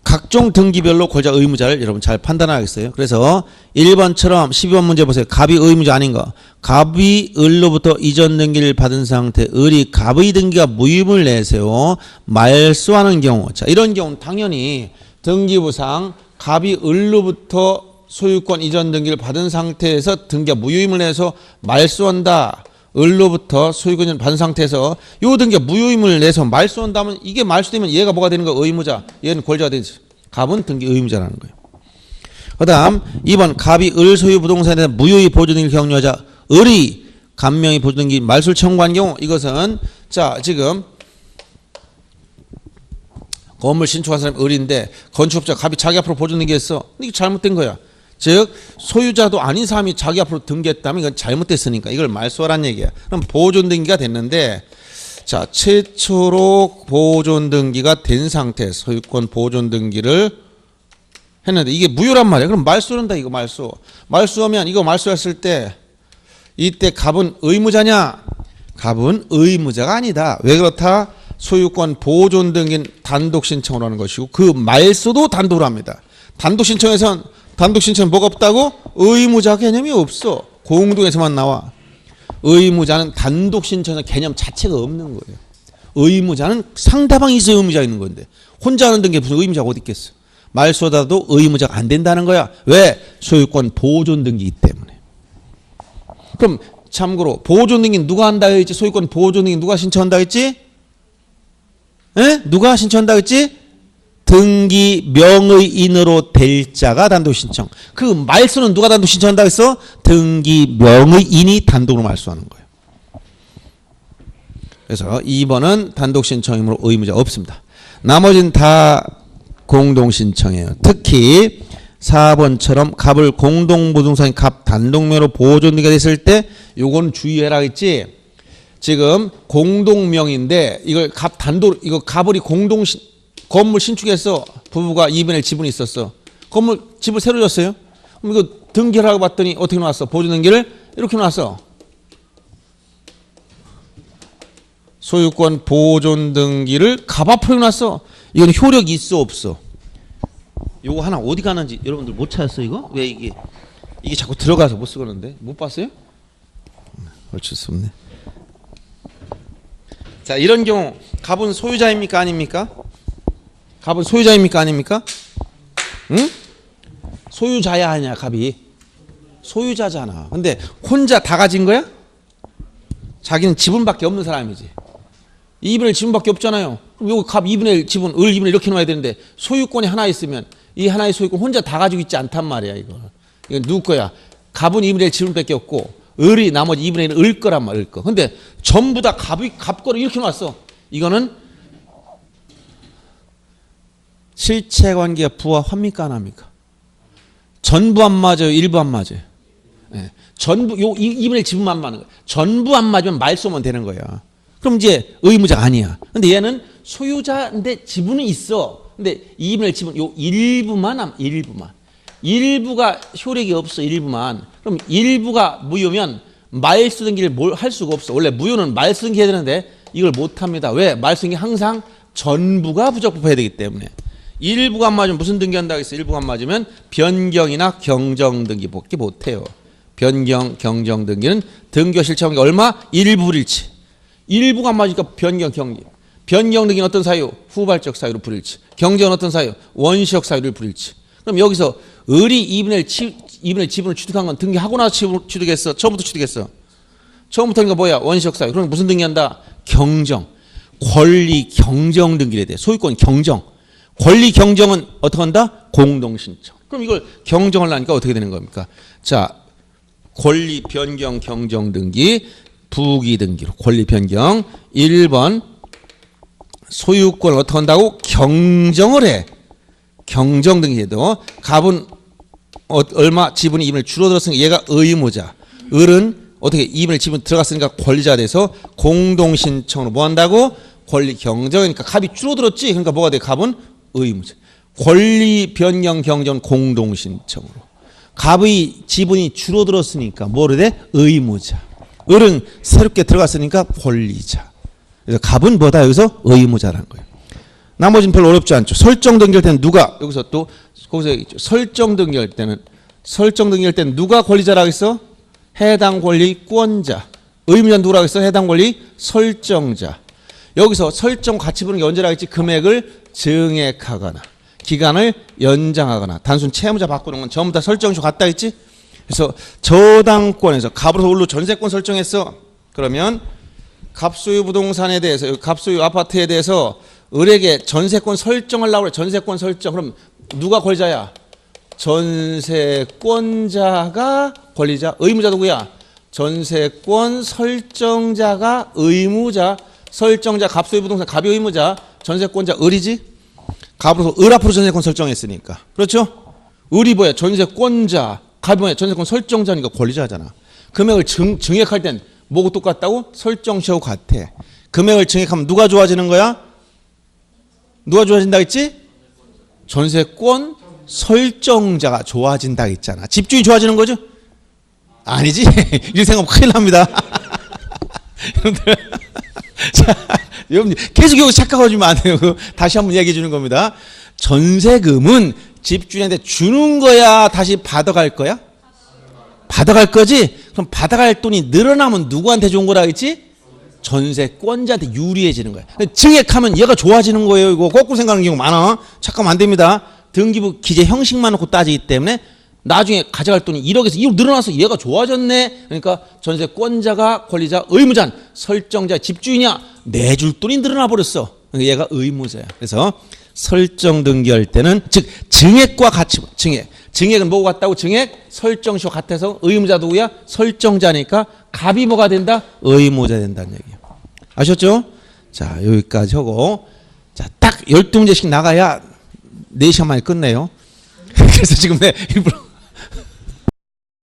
각종 등기별로 권리자 의무자를 여러분 잘 판단하겠어요. 그래서 1번처럼 12번 문제 보세요. 갑이 의무자 아닌 거. 갑이 을로부터 이전 등기를 받은 상태, 을이 갑의 등기가 무임을 내세워 말소하는 경우. 자, 이런 경우는 당연히 등기부상 갑이 을로부터 소유권 이전 등기를 받은 상태에서 등기가 무효임을 내서 말소한다. 을로부터 소유권을 받은 상태에서 요 등기가 무효임을 내서 말소한다면 이게 말소되면 얘가 뭐가 되는 거야? 의무자. 얘는 권리자가 되지. 갑은 등기 의무자라는 거예요. 그 다음 2번 갑이 을 소유 부동산에 대한 무효의 보조등기를 격려하자 을이 갑명의 보조등기 말소를 청구한 경우, 이것은 자 지금 건물 신축한 사람이 을인데 건축업자가 갑이 자기 앞으로 보조등기 했어. 이게 잘못된 거야. 즉 소유자도 아닌 사람이 자기 앞으로 등기했다면 이건 잘못됐으니까 이걸 말소하라는 얘기야. 그럼 보존등기가 됐는데, 자 최초로 보존등기가 된 상태에서 소유권 보존등기를 했는데 이게 무효란 말이야. 그럼 말소한다. 이거 말소하면 이거 말소했을 때 이때 갑은 의무자냐? 갑은 의무자가 아니다. 왜 그렇다? 소유권 보존등기는 단독 신청으로 하는 것이고 그 말소도 단독으로 합니다. 단독 신청은 뭐가 없다고? 의무자 개념이 없어. 공동에서만 나와. 의무자는 단독 신청의 개념 자체가 없는 거예요. 의무자는 상대방이 있어야 의무자가 있는 건데 혼자 하는 등기에 무슨 의무자가 어디 있겠어. 말소다도 의무자가 안 된다는 거야. 왜? 소유권 보존 등기이기 때문에. 그럼 참고로 보존 등기는 누가 한다 했지? 소유권 보존 등기 누가 신청한다 했지? 에? 누가 신청한다 했지? 등기 명의인으로 될 자가 단독 신청. 그 말소는 누가 단독 신청한다고 했어? 등기 명의인이 단독으로 말소하는 거예요. 그래서 2번은 단독 신청이므로 의무자 없습니다. 나머지는 다 공동 신청이에요. 특히 4번처럼 갑을 공동부동산인 갑 단독명으로 보존등기가 됐을 때 요건 주의해라 했지. 지금 공동명인데 이걸 갑 단독, 이거 갑을이 건물 신축했어. 부부가 2분의 1 지분이 있었어. 집을 새로 줬어요. 그럼 이거 등기를 하고 봤더니 어떻게 나왔어? 보존등기를 이렇게 나왔어. 소유권 보존등기를 갑 앞으로 놨어. 이건 효력이 있어 없어? 요거 하나 어디 가는지 여러분들 못 찾았어 이거? 왜 이게 자꾸 들어가서 못 쓰겠는데? 못 봤어요? 어쩔 수 없네. 자, 이런 경우 갑은 소유자입니까 아닙니까? 갑은 소유자입니까 아닙니까? 응? 소유자야 아니야 갑이? 소유자잖아. 근데 혼자 다 가진 거야? 자기는 지분밖에 없는 사람이지. 2분의 1 지분밖에 없잖아요. 그럼 요거 갑 2분의 1 지분, 을 2분의 1 이렇게 놓아야 되는데 소유권이 하나 있으면 이 하나의 소유권 혼자 다 가지고 있지 않단 말이야, 이거. 이건 누구 거야? 갑은 2분의 1 지분밖에 없고, 을이 나머지 2분의 1은 을 거란 말이야, 을 거. 근데 전부 다 갑 거를 이렇게 놨어. 이거는 실체 관계가 부합합니까, 안 합니까? 전부 안 맞아요, 일부 안 맞아요? 네. 전부, 2분의 1 지분만 맞는 거야. 전부 안 맞으면 말소만 되는 거야. 그럼 이제 의무자가 아니야. 근데 얘는 소유자인데 지분은 있어. 근데 2분의 1 지분, 일부만. 일부가 효력이 없어, 일부만. 그럼 일부가 무효면 말소 등기를 뭘 할 수가 없어. 원래 무효는 말소 등기 해야 되는데 이걸 못 합니다. 왜? 말소 등기 항상 전부가 부적법해야 되기 때문에. 일부가 안 맞으면 무슨 등기한다고 했어? 일부가 안 맞으면 변경이나 경정 등기밖에 못 해요. 변경, 경정 등기는 등기와 실체 관계가 얼마? 일부일치. 일부가 안 맞으니까 변경, 경기. 변경 등기는 어떤 사유? 후발적 사유로 불일치. 경정은 어떤 사유? 원시적 사유를 불일치. 그럼 여기서 을이 2분의 1 지분을 취득한 건 등기하고 나서 취득했어? 처음부터 취득했어? 처음부터니까 뭐야? 원시적 사유. 그럼 무슨 등기한다? 경정. 권리 경정 등기를 해야 돼. 소유권 경정. 권리 경정은 어떻게 한다? 공동신청. 그럼 이걸 경정을 하니까 어떻게 되는 겁니까? 자, 권리 변경 경정 등기, 부기 등기로 권리 변경. 1번 소유권을 어떻게 한다고? 경정을 해. 경정 등기해도 갑은 얼마 지분이 2분의 1 줄어들었으니까 얘가 의무자. 을은 어떻게 2분의 1 지분 들어갔으니까 권리자가 돼서 공동신청으로 뭐 한다고? 권리 경정이니까 갑이 줄어들었지. 그러니까 뭐가 돼? 갑은 의무자. 권리 변경 경정 공동신청으로. 갑의 지분이 줄어들었으니까 뭐를 돼? 의무자. 을은 새롭게 들어갔으니까 권리자. 그래서 갑은 뭐다? 여기서 의무자라는 거예요. 나머지는 별로 어렵지 않죠. 설정 등기할 때는 누가 여기서 또 거기서 있죠. 설정 등기할 때는 누가 권리자라고 했어? 해당 권리권자. 의무자 누구라고 했어? 해당 권리 설정자. 여기서 설정 가치 부르는 게 언제라고 했지? 금액을 증액하거나 기간을 연장하거나 단순 채무자 바꾸는 건 전부 다 설정쇼 같다 했지? 그래서 저당권에서 갑으로서 을로 전세권 설정했어. 그러면 갑소유 부동산에 대해서 갑소유 아파트에 대해서 을에게 전세권 설정하려고 그래. 전세권 설정. 그럼 누가 권리자야? 전세권자가 권리자. 의무자 누구야? 전세권 설정자가 의무자. 설정자 갑소유 부동산 갑이 의무자. 전세권자 을이지? 갑으로서 을 앞으로 전세권 설정했으니까. 그렇죠? 을이 뭐야? 전세권자. 갑이 뭐야? 전세권 설정자니까 권리자잖아. 금액을 증액할 땐 뭐고 똑같다고? 설정시하고 같아. 금액을 증액하면 누가 좋아지는 거야? 누가 좋아진다 했지? 전세권 설정자가 좋아진다 했잖아. 집주인이 좋아지는 거죠? 아니지. 이렇게 생각하면 큰일 납니다. 여러분들, 자, 여러분 계속 여기 착각하시면 안 돼요. 다시 한번 이야기해 주는 겁니다. 전세금은 집주인한테 주는 거야? 다시 받아갈 거야? 받아갈 거지? 그럼 받아갈 돈이 늘어나면 누구한테 좋은 거라 했지? 전세권자한테 유리해지는 거야. 증액하면 얘가 좋아지는 거예요. 이거 거꾸로 생각하는 경우 많아. 착각하면 안 됩니다. 등기부 기재 형식만 놓고 따지기 때문에 나중에 가져갈 돈이 1억에서 2억 늘어나서 얘가 좋아졌네. 그러니까 전세권자가 권리자, 의무자, 설정자, 집주인이야. 내줄 돈이 늘어나 버렸어. 그러니까 얘가 의무자야. 그래서 설정 등기할 때는 즉 증액과 같이 증액은 뭐고 같다고? 증액 설정시와 같아서 의무자 누구야? 설정자니까 갑이 뭐가 된다? 의무자 된다는 얘기예요. 아셨죠? 자, 여기까지 하고 자, 딱 12문제씩 나가야 4시간 만에 끝내요. 그래서 지금 내 일부러